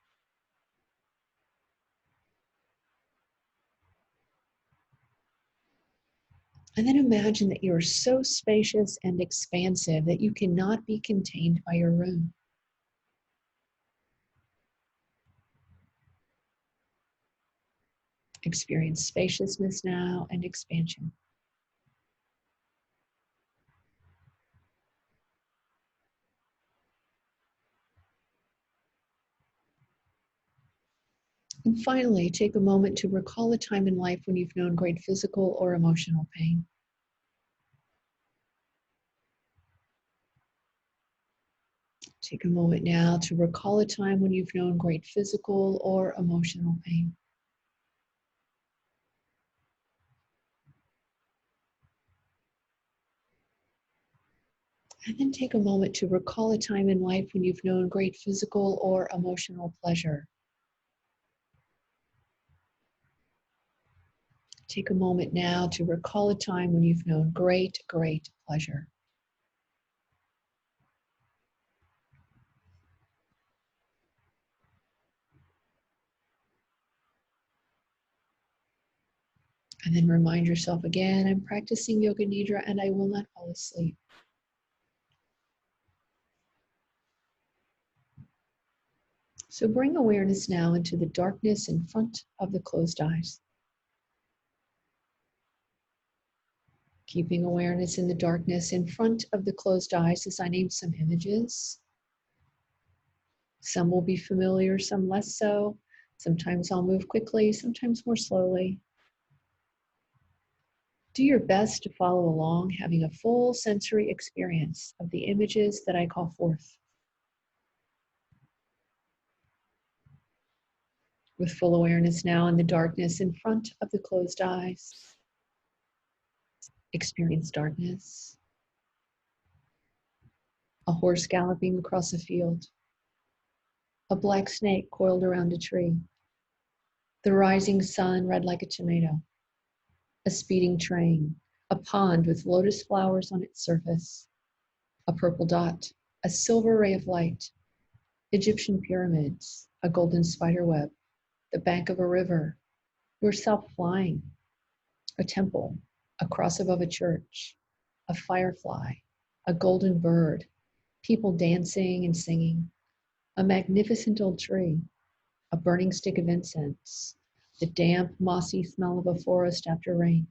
And then imagine that you are so spacious and expansive that you cannot be contained by your room. Experience spaciousness now and expansion. And finally, take a moment to recall a time in life when you've known great physical or emotional pain. Take a moment now to recall a time when you've known great physical or emotional pain. And then take a moment to recall a time in life when you've known great physical or emotional pleasure. Take a moment now to recall a time when you've known great pleasure. And then remind yourself again, I'm practicing Yoga Nidra and I will not fall asleep. So bring awareness now into the darkness in front of the closed eyes. Keeping awareness in the darkness in front of the closed eyes as I name some images. Some will be familiar, some less so. Sometimes I'll move quickly, sometimes more slowly. Do your best to follow along, having a full sensory experience of the images that I call forth. With full awareness now in the darkness in front of the closed eyes. Experience darkness. A horse galloping across a field. A black snake coiled around a tree. The rising sun red like a tomato. A speeding train. A pond with lotus flowers on its surface. A purple dot. A silver ray of light. Egyptian pyramids. A golden spider web. The bank of a river. Yourself flying. A temple. A cross above a church. A firefly. A golden bird. People dancing and singing. A magnificent old tree. A burning stick of incense. The damp, mossy smell of a forest after rain.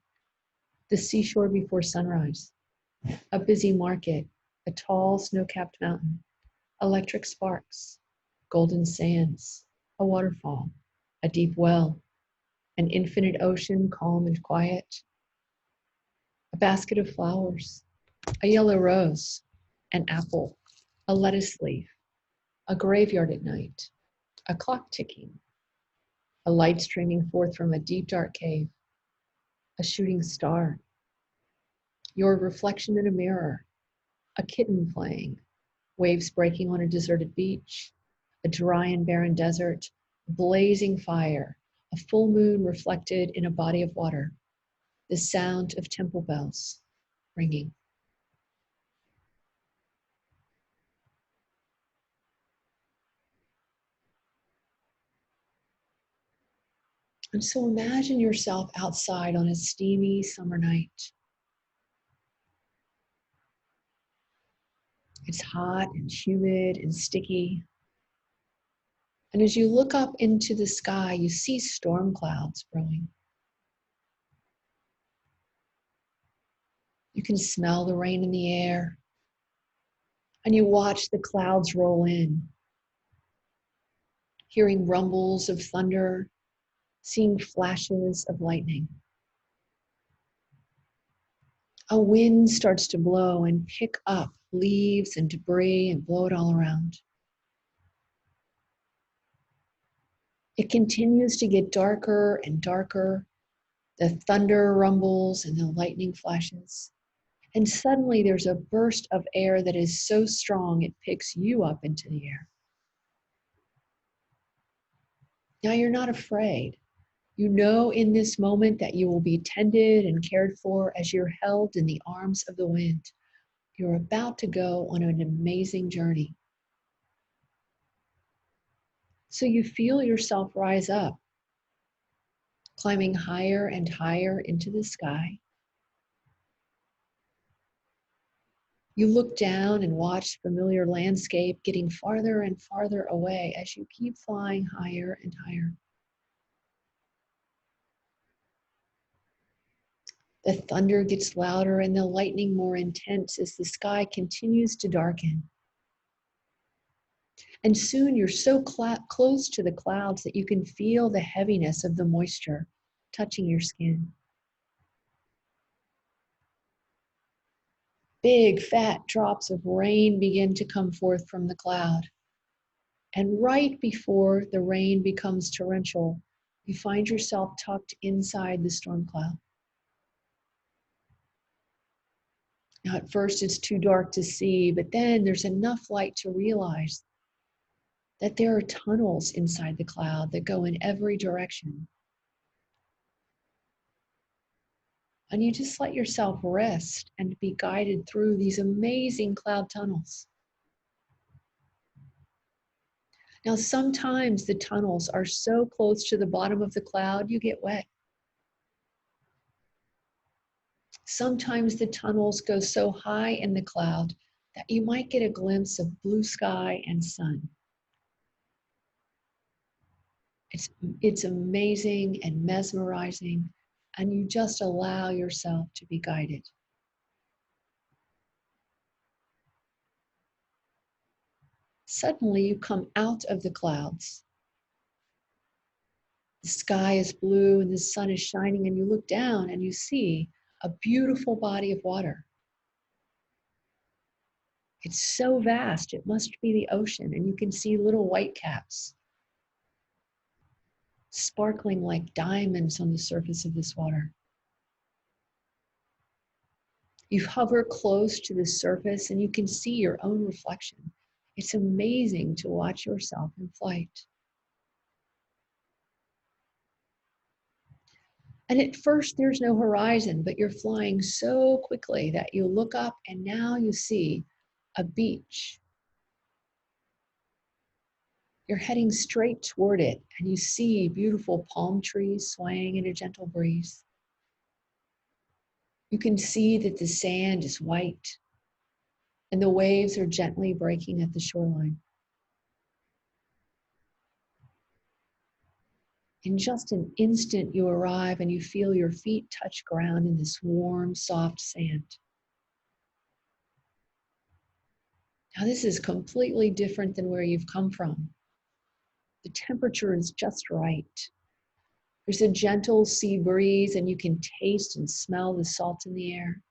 The seashore before sunrise. A busy market. A tall, snow-capped mountain. Electric sparks. Golden sands. A waterfall. A deep well. An infinite ocean, calm and quiet. A basket of flowers. A yellow rose. An apple. A lettuce leaf. A graveyard at night. A clock ticking. A light streaming forth from a deep, dark cave. A shooting star. Your reflection in a mirror. A kitten playing. Waves breaking on a deserted beach. A dry and barren desert. A blazing fire. A full moon reflected in a body of water. The sound of temple bells ringing. And so imagine yourself outside on a steamy summer night. It's hot and humid and sticky. And as you look up into the sky, you see storm clouds brewing. You can smell the rain in the air. And you watch the clouds roll in, hearing rumbles of thunder, seeing flashes of lightning. A wind starts to blow and pick up leaves and debris and blow it all around. It continues to get darker and darker. The thunder rumbles and the lightning flashes. And suddenly there's a burst of air that is so strong it picks you up into the air. Now you're not afraid. You know in this moment that you will be tended and cared for as you're held in the arms of the wind. You're about to go on an amazing journey. So you feel yourself rise up, climbing higher and higher into the sky. You look down and watch familiar landscape getting farther and farther away as you keep flying higher and higher. The thunder gets louder and the lightning more intense as the sky continues to darken. And soon you're so close to the clouds that you can feel the heaviness of the moisture touching your skin. Big fat drops of rain begin to come forth from the cloud. And right before the rain becomes torrential, you find yourself tucked inside the storm cloud. Now, at first it's too dark to see, but then there's enough light to realize that there are tunnels inside the cloud that go in every direction. And you just let yourself rest and be guided through these amazing cloud tunnels. Now, sometimes the tunnels are so close to the bottom of the cloud, you get wet. Sometimes the tunnels go so high in the cloud that you might get a glimpse of blue sky and sun. It's amazing and mesmerizing, and you just allow yourself to be guided. Suddenly you come out of the clouds. The sky is blue and the sun is shining, and you look down and you see a beautiful body of water. It's so vast, it must be the ocean, and you can see little white caps sparkling like diamonds on the surface of this water. You hover close to the surface and you can see your own reflection. It's amazing to watch yourself in flight. And at first there's no horizon, but you're flying so quickly that you look up and now you see a beach. You're heading straight toward it and you see beautiful palm trees swaying in a gentle breeze. You can see that the sand is white and the waves are gently breaking at the shoreline. In just an instant, you arrive and you feel your feet touch ground in this warm, soft sand. Now, this is completely different than where you've come from. The temperature is just right. There's a gentle sea breeze and you can taste and smell the salt in the air.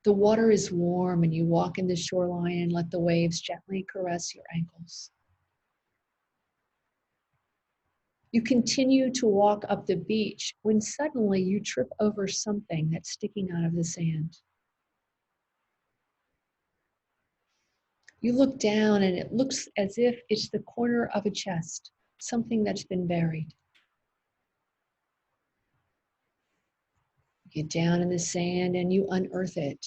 The water is warm and you walk in the shoreline and let the waves gently caress your ankles. You continue to walk up the beach when suddenly you trip over something that's sticking out of the sand. You look down and it looks as if it's the corner of a chest, something that's been buried. You get down in the sand and you unearth it.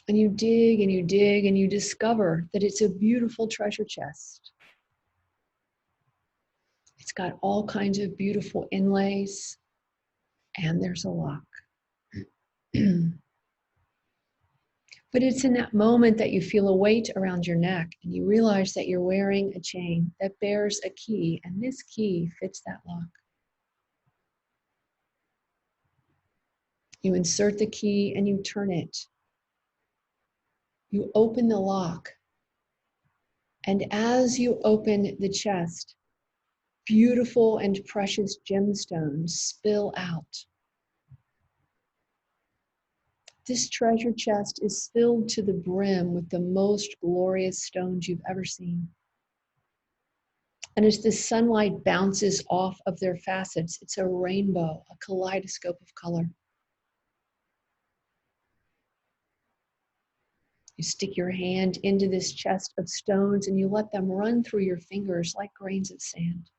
And you dig and you dig and you discover that it's a beautiful treasure chest. It's got all kinds of beautiful inlays and there's a lock. But it's in that moment that you feel a weight around your neck and you realize that you're wearing a chain that bears a key, and this key fits that lock. You insert the key and you turn it. You open the lock. And as you open the chest, beautiful and precious gemstones spill out. This treasure chest is filled to the brim with the most glorious stones you've ever seen. And as the sunlight bounces off of their facets, it's a rainbow, a kaleidoscope of color. You stick your hand into this chest of stones and you let them run through your fingers like grains of sand.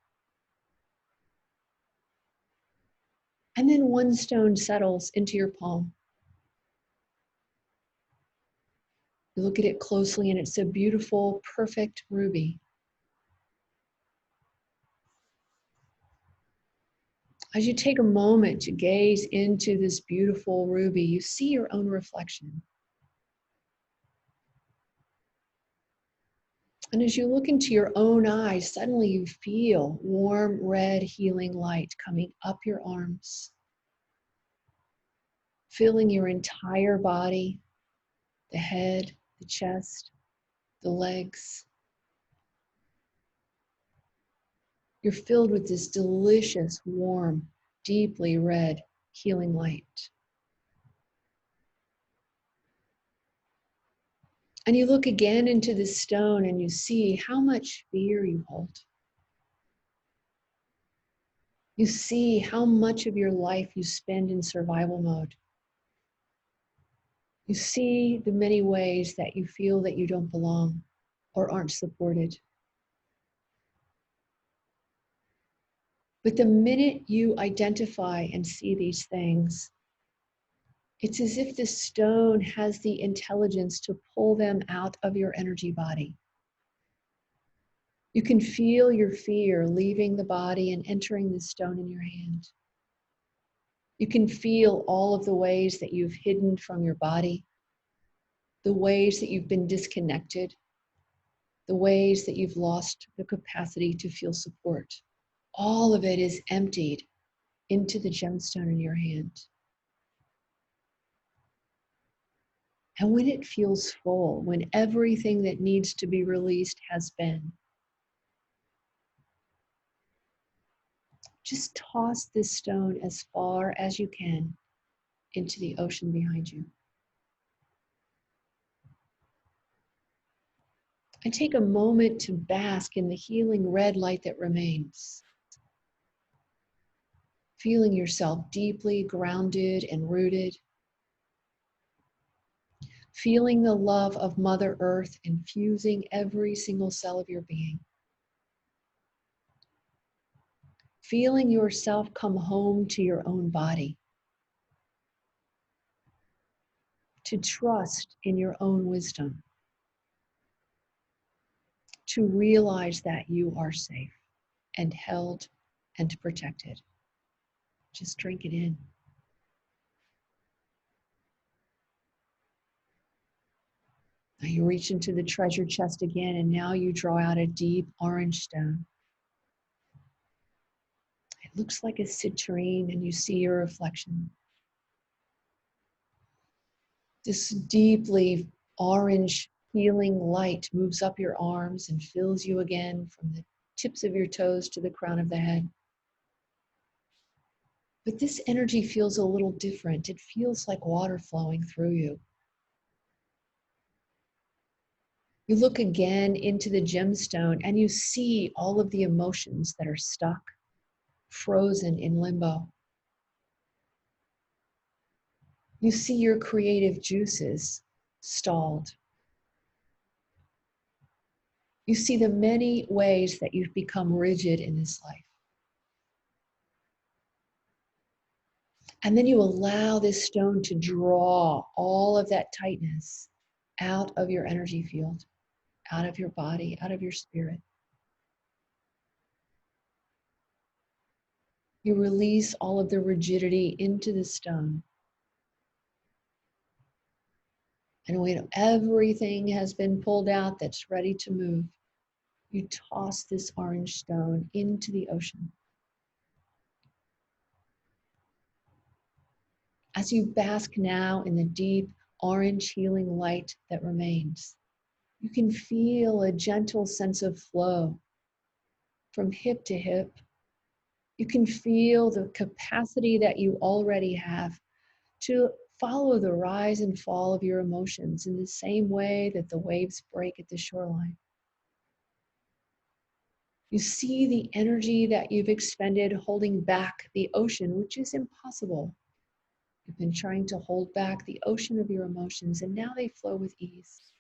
And then one stone settles into your palm. You look at it closely and it's a beautiful, perfect ruby. As you take a moment to gaze into this beautiful ruby, you see your own reflection. And as you look into your own eyes, suddenly you feel warm, red, healing light coming up your arms. filling your entire body, the head, the chest, the legs. You're filled with this delicious, warm, deeply red, healing light. And you look again into the stone and you see how much fear you hold. You see how much of your life you spend in survival mode. You see the many ways that you feel that you don't belong or aren't supported. But the minute you identify and see these things, it's as if the stone has the intelligence to pull them out of your energy body. You can feel your fear leaving the body and entering the stone in your hand. You can feel all of the ways that you've hidden from your body, the ways that you've been disconnected, the ways that you've lost the capacity to feel support. All of it is emptied into the gemstone in your hand. And when it feels full, when everything that needs to be released has been, just toss this stone as far as you can into the ocean behind you. And take a moment to bask in the healing red light that remains. Feeling yourself deeply grounded and rooted. Feeling the love of Mother Earth infusing every single cell of your being. Feeling yourself come home to your own body. To trust in your own wisdom. To realize that you are safe and held and protected. Just drink it in. Now you reach into the treasure chest again, and now you draw out a deep orange stone. It looks like a citrine, and you see your reflection. This deeply orange healing light moves up your arms and fills you again from the tips of your toes to the crown of the head. But this energy feels a little different. It feels like water flowing through you. You look again into the gemstone and you see all of the emotions that are stuck, frozen in limbo. You see your creative juices stalled. You see the many ways that you've become rigid in this life. And then you allow this stone to draw all of that tightness out of your energy field, out of your body, out of your spirit. You release all of the rigidity into the stone. And when everything has been pulled out that's ready to move, you toss this orange stone into the ocean. As you bask now in the deep orange healing light that remains, you can feel a gentle sense of flow from hip to hip. You can feel the capacity that you already have to follow the rise and fall of your emotions in the same way that the waves break at the shoreline. You see the energy that you've expended holding back the ocean, which is impossible. You've been trying to hold back the ocean of your emotions, and now they flow with ease.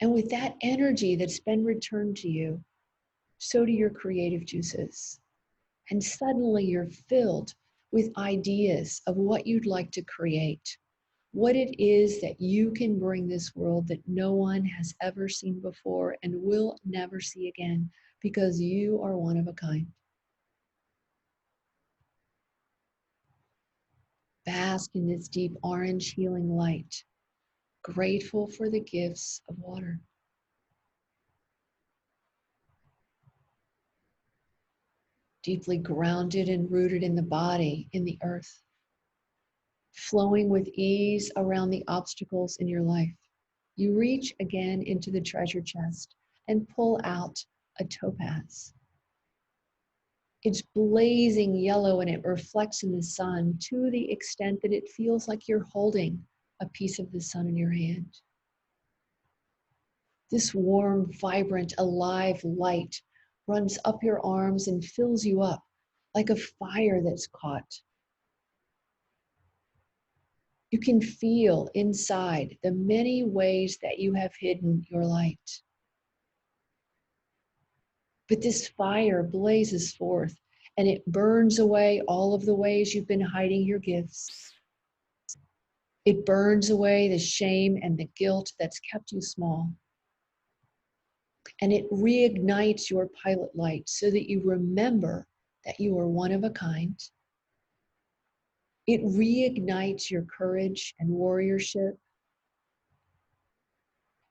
And with that energy that's been returned to you, so do your creative juices. And suddenly you're filled with ideas of what you'd like to create, what it is that you can bring this world that no one has ever seen before and will never see again, because you are one of a kind. Bask in this deep orange healing light, grateful for the gifts of water. deeply grounded and rooted in the body, in the earth, flowing with ease around the obstacles in your life. You reach again into the treasure chest and pull out a topaz. It's blazing yellow and it reflects in the sun to the extent that it feels like you're holding a piece of the sun in your hand. This warm, vibrant, alive light runs up your arms and fills you up like a fire that's caught. You can feel inside the many ways that you have hidden your light. But this fire blazes forth and it burns away all of the ways you've been hiding your gifts. It burns away the shame and the guilt that's kept you small. And it reignites your pilot light so that you remember that you are one of a kind. It reignites your courage and warriorship.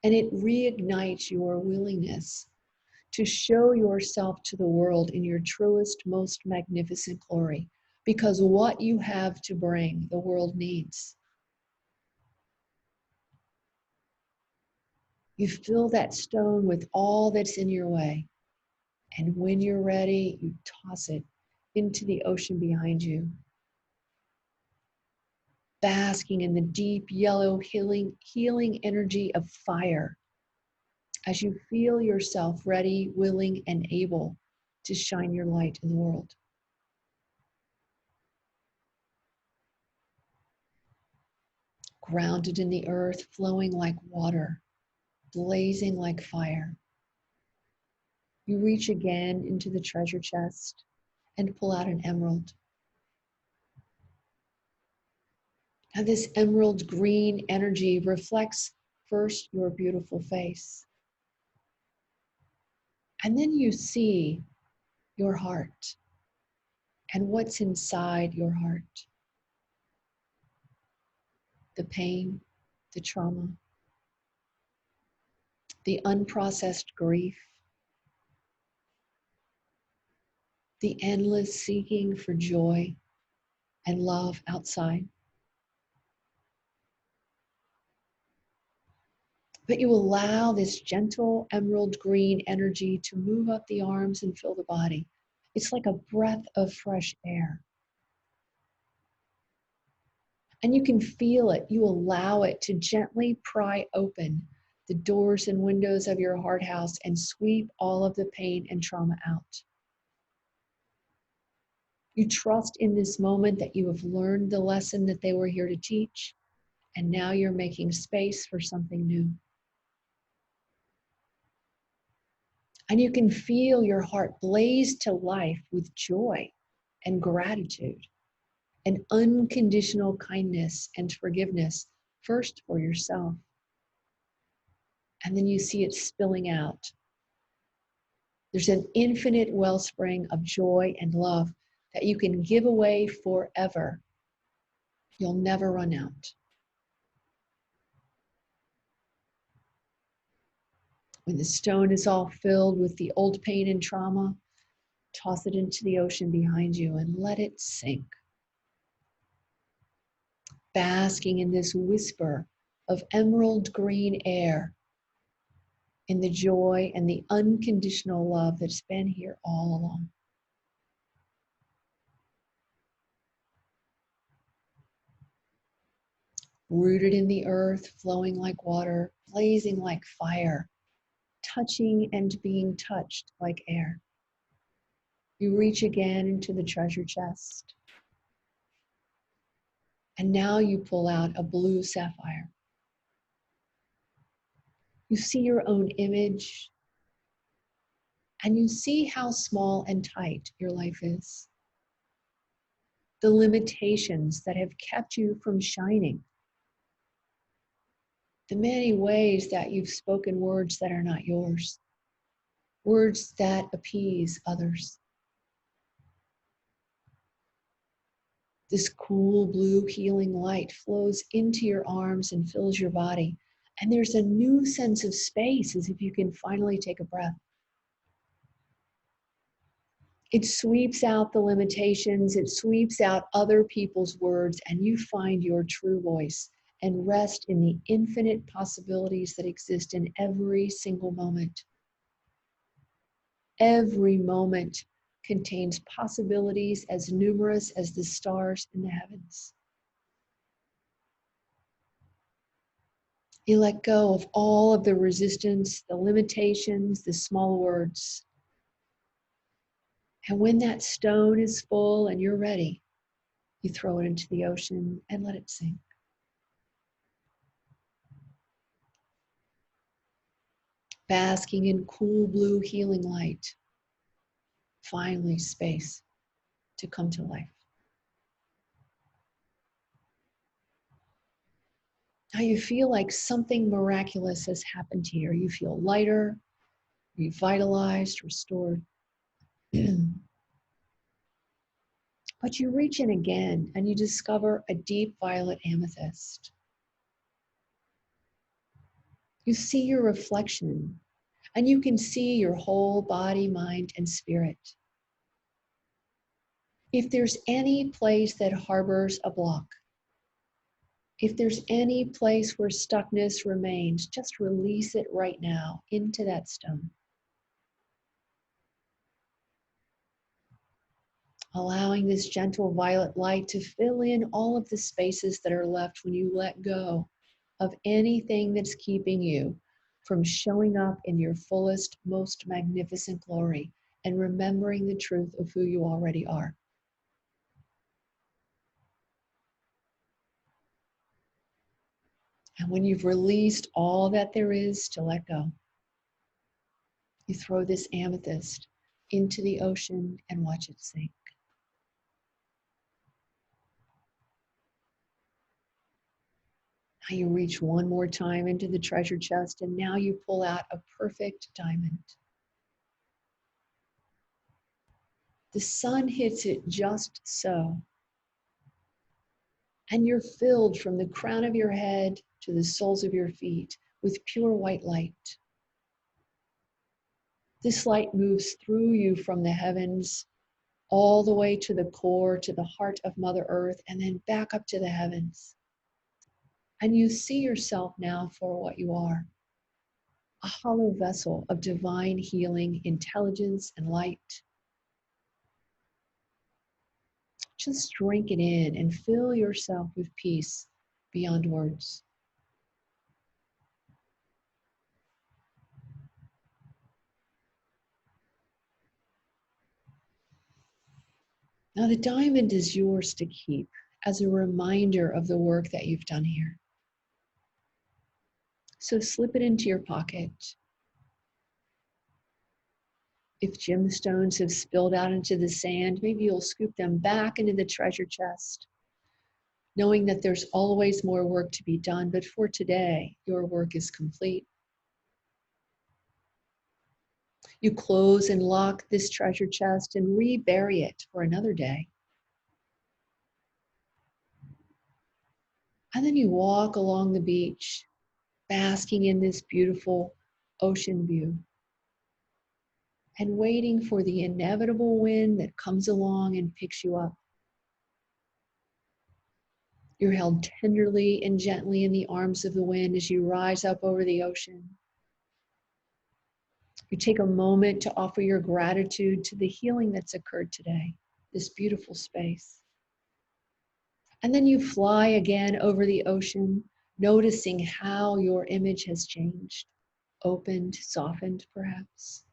And it reignites your willingness to show yourself to the world in your truest, most magnificent glory. Because what you have to bring, the world needs. You fill that stone with all that's in your way. And when you're ready, you toss it into the ocean behind you. Basking in the deep yellow healing energy of fire as you feel yourself ready, willing, and able to shine your light in the world. Grounded in the earth, flowing like water, blazing like fire. You reach again into the treasure chest and pull out an emerald. Now this emerald green energy reflects first your beautiful face. And then you see your heart and what's inside your heart. The pain, the trauma, the unprocessed grief, the endless seeking for joy and love outside. But you allow this gentle emerald green energy to move up the arms and fill the body. It's like a breath of fresh air. And you can feel it. You allow it to gently pry open the doors and windows of your heart house and sweep all of the pain and trauma out. You trust in this moment that you have learned the lesson that they were here to teach, and now you're making space for something new. And you can feel your heart blaze to life with joy and gratitude and unconditional kindness and forgiveness, first for yourself. And then you see it spilling out. There's an infinite wellspring of joy and love that you can give away forever. You'll never run out. When the stone is all filled with the old pain and trauma, toss it into the ocean behind you and let it sink. Basking in this whisper of emerald green air, in the joy and the unconditional love that's been here all along. Rooted in the earth, flowing like water, blazing like fire, touching and being touched like air. You reach again into the treasure chest. And now you pull out a blue sapphire. You see your own image, and you see how small and tight your life is. The limitations that have kept you from shining. The many ways that you've spoken words that are not yours. Words that appease others. This cool blue healing light flows into your arms and fills your body. And there's a new sense of space, as if you can finally take a breath. It sweeps out the limitations, it sweeps out other people's words, and you find your true voice and rest in the infinite possibilities that exist in every single moment. Every moment contains possibilities as numerous as the stars in the heavens. You let go of all of the resistance, the limitations, the small words. And when that stone is full and you're ready, you throw it into the ocean and let it sink. Basking in cool blue healing light. Finally, space to come to life. Now you feel like something miraculous has happened here. You feel lighter, revitalized, restored. But you reach in again and you discover a deep violet amethyst. You see your reflection and you can see your whole body, mind, and spirit. If there's any place that harbors a block, if there's any place where stuckness remains, just release it right now into that stone. Allowing this gentle violet light to fill in all of the spaces that are left when you let go of anything that's keeping you from showing up in your fullest, most magnificent glory and remembering the truth of who you already are. And when you've released all that there is to let go, you throw this amethyst into the ocean and watch it sink. Now you reach one more time into the treasure chest and now you pull out a perfect diamond. The sun hits it just so. And you're filled from the crown of your head to the soles of your feet with pure white light. This light moves through you from the heavens all the way to the core, to the heart of Mother Earth, and then back up to the heavens. And you see yourself now for what you are, a hollow vessel of divine healing, intelligence, and light. Just drink it in and fill yourself with peace beyond words. Now the diamond is yours to keep as a reminder of the work that you've done here. So slip it into your pocket. If gemstones have spilled out into the sand, maybe you'll scoop them back into the treasure chest, knowing that there's always more work to be done, but for today, your work is complete. You close and lock this treasure chest and rebury it for another day. And then you walk along the beach, basking in this beautiful ocean view and waiting for the inevitable wind that comes along and picks you up. You're held tenderly and gently in the arms of the wind as you rise up over the ocean. You take a moment to offer your gratitude to the healing that's occurred today, this beautiful space. And then you fly again over the ocean, noticing how your image has changed, opened, softened perhaps.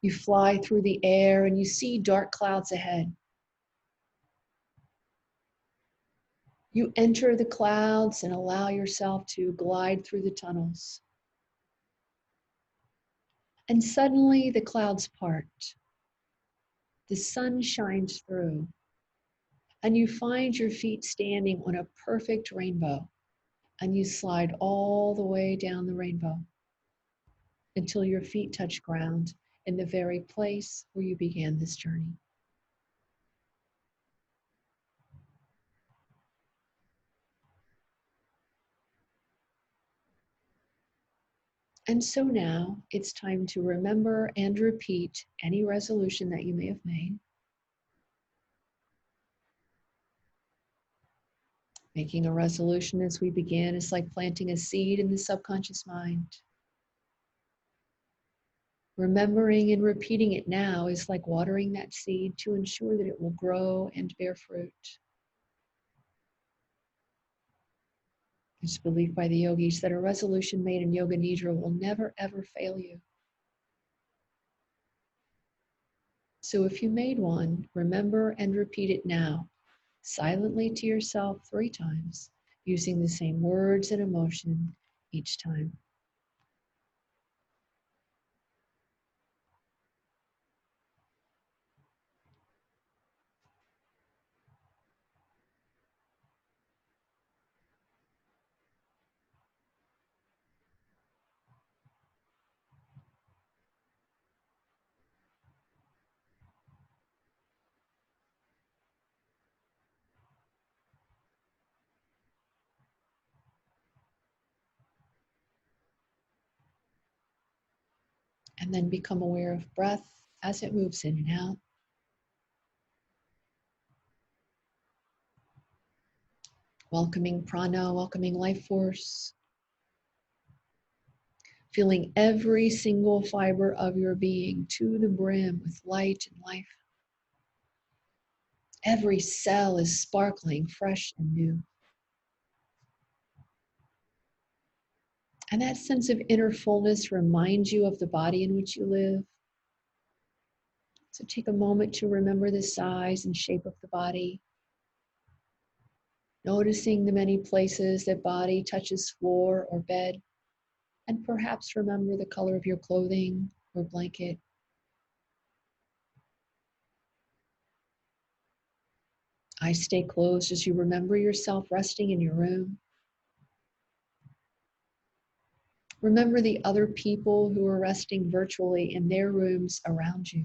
You fly through the air and you see dark clouds ahead. You enter the clouds and allow yourself to glide through the tunnels. And suddenly the clouds part. The sun shines through. And you find your feet standing on a perfect rainbow. And you slide all the way down the rainbow until your feet touch ground in the very place where you began this journey. And so now it's time to remember and repeat any resolution that you may have made. Making a resolution as we begin is like planting a seed in the subconscious mind. Remembering and repeating it now is like watering that seed to ensure that it will grow and bear fruit. It's believed by the yogis that a resolution made in Yoga Nidra will never ever fail you. So if you made one, remember and repeat it now, silently to yourself 3 times, using the same words and emotion each time. And then become aware of breath as it moves in and out. Welcoming prana, welcoming life force. Feeling every single fiber of your being to the brim with light and life. Every cell is sparkling, fresh and new. And that sense of inner fullness reminds you of the body in which you live. So take a moment to remember the size and shape of the body. Noticing the many places that body touches floor or bed. And perhaps remember the color of your clothing or blanket. Eyes stay closed as you remember yourself resting in your room. Remember the other people who are resting virtually in their rooms around you.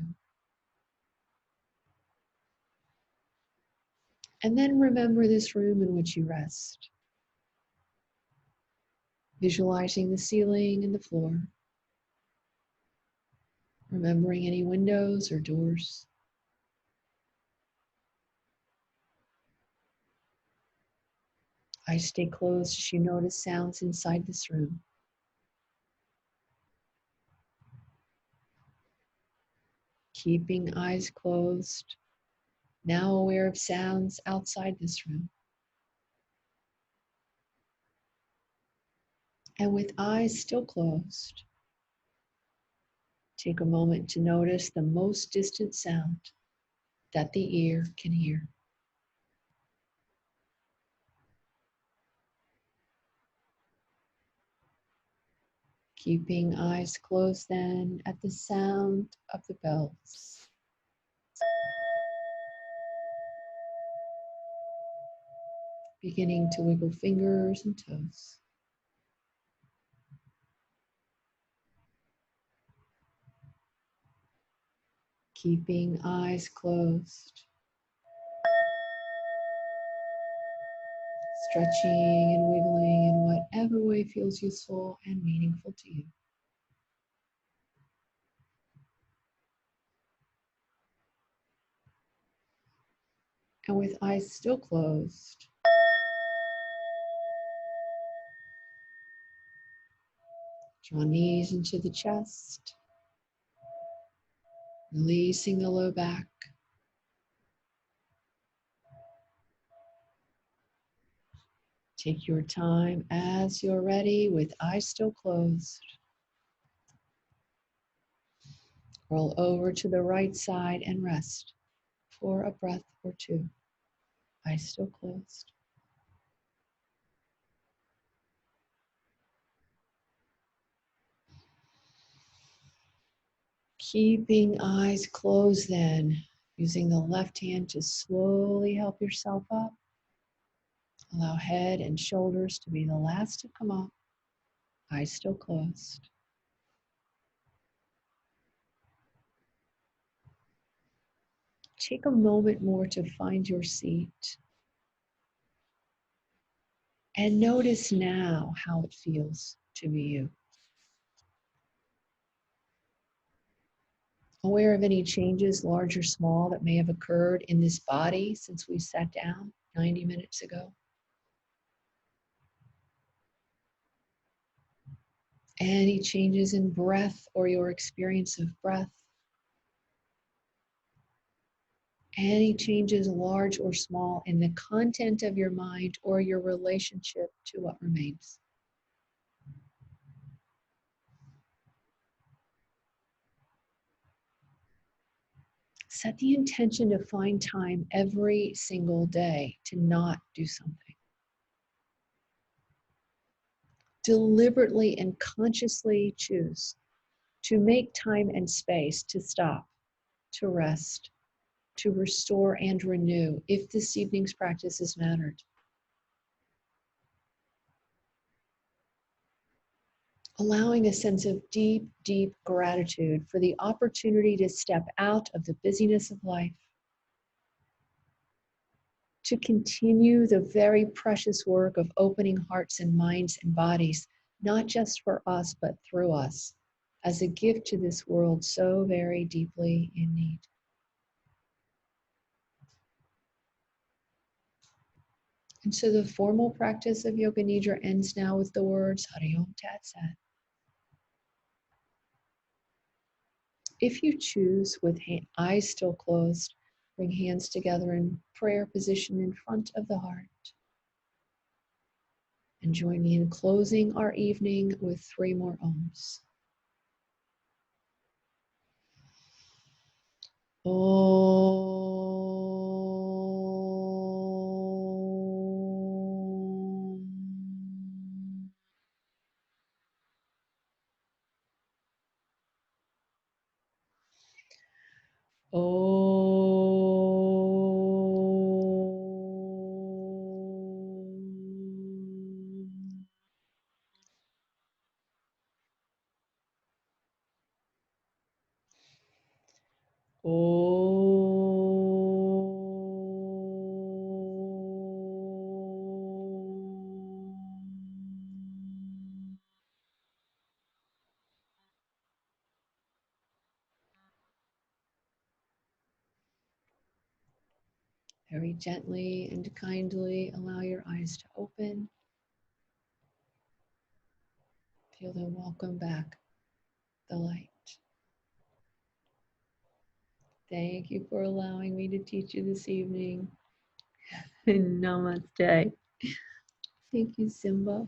And then remember this room in which you rest. Visualizing the ceiling and the floor. Remembering any windows or doors. Eyes stay closed as you notice sounds inside this room. Keeping eyes closed, now aware of sounds outside this room. And with eyes still closed, take a moment to notice the most distant sound that the ear can hear. Keeping eyes closed then at the sound of the bells. Beginning to wiggle fingers and toes. Keeping eyes closed. Stretching and wiggling in whatever way feels useful and meaningful to you. And with eyes still closed, draw knees into the chest, releasing the low back. Take your time as you're ready with eyes still closed. Roll over to the right side and rest for a breath or 2. Eyes still closed. Keeping eyes closed then, using the left hand to slowly help yourself up. Allow head and shoulders to be the last to come up. Eyes still closed. Take a moment more to find your seat. And notice now how it feels to be you. Aware of any changes, large or small, that may have occurred in this body since we sat down 90 minutes ago. Any changes in breath or your experience of breath. Any changes, large or small, in the content of your mind or your relationship to what remains. Set the intention to find time every single day to not do something. Deliberately and consciously choose to make time and space to stop, to rest, to restore and renew if this evening's practice has mattered. Allowing a sense of deep, deep gratitude for the opportunity to step out of the busyness of life, to continue the very precious work of opening hearts and minds and bodies, not just for us, but through us, as a gift to this world so very deeply in need. And so the formal practice of Yoga Nidra ends now with the words Hari Om Tat Sat. If you choose, with eyes still closed, bring hands together in prayer position in front of the heart. And join me in closing our evening with 3 more Oms. Om. Om. Om. Very gently and kindly allow your eyes to open. Feel the welcome back, the light. Thank you for allowing me to teach you this evening. Namaste. Thank you, Simba.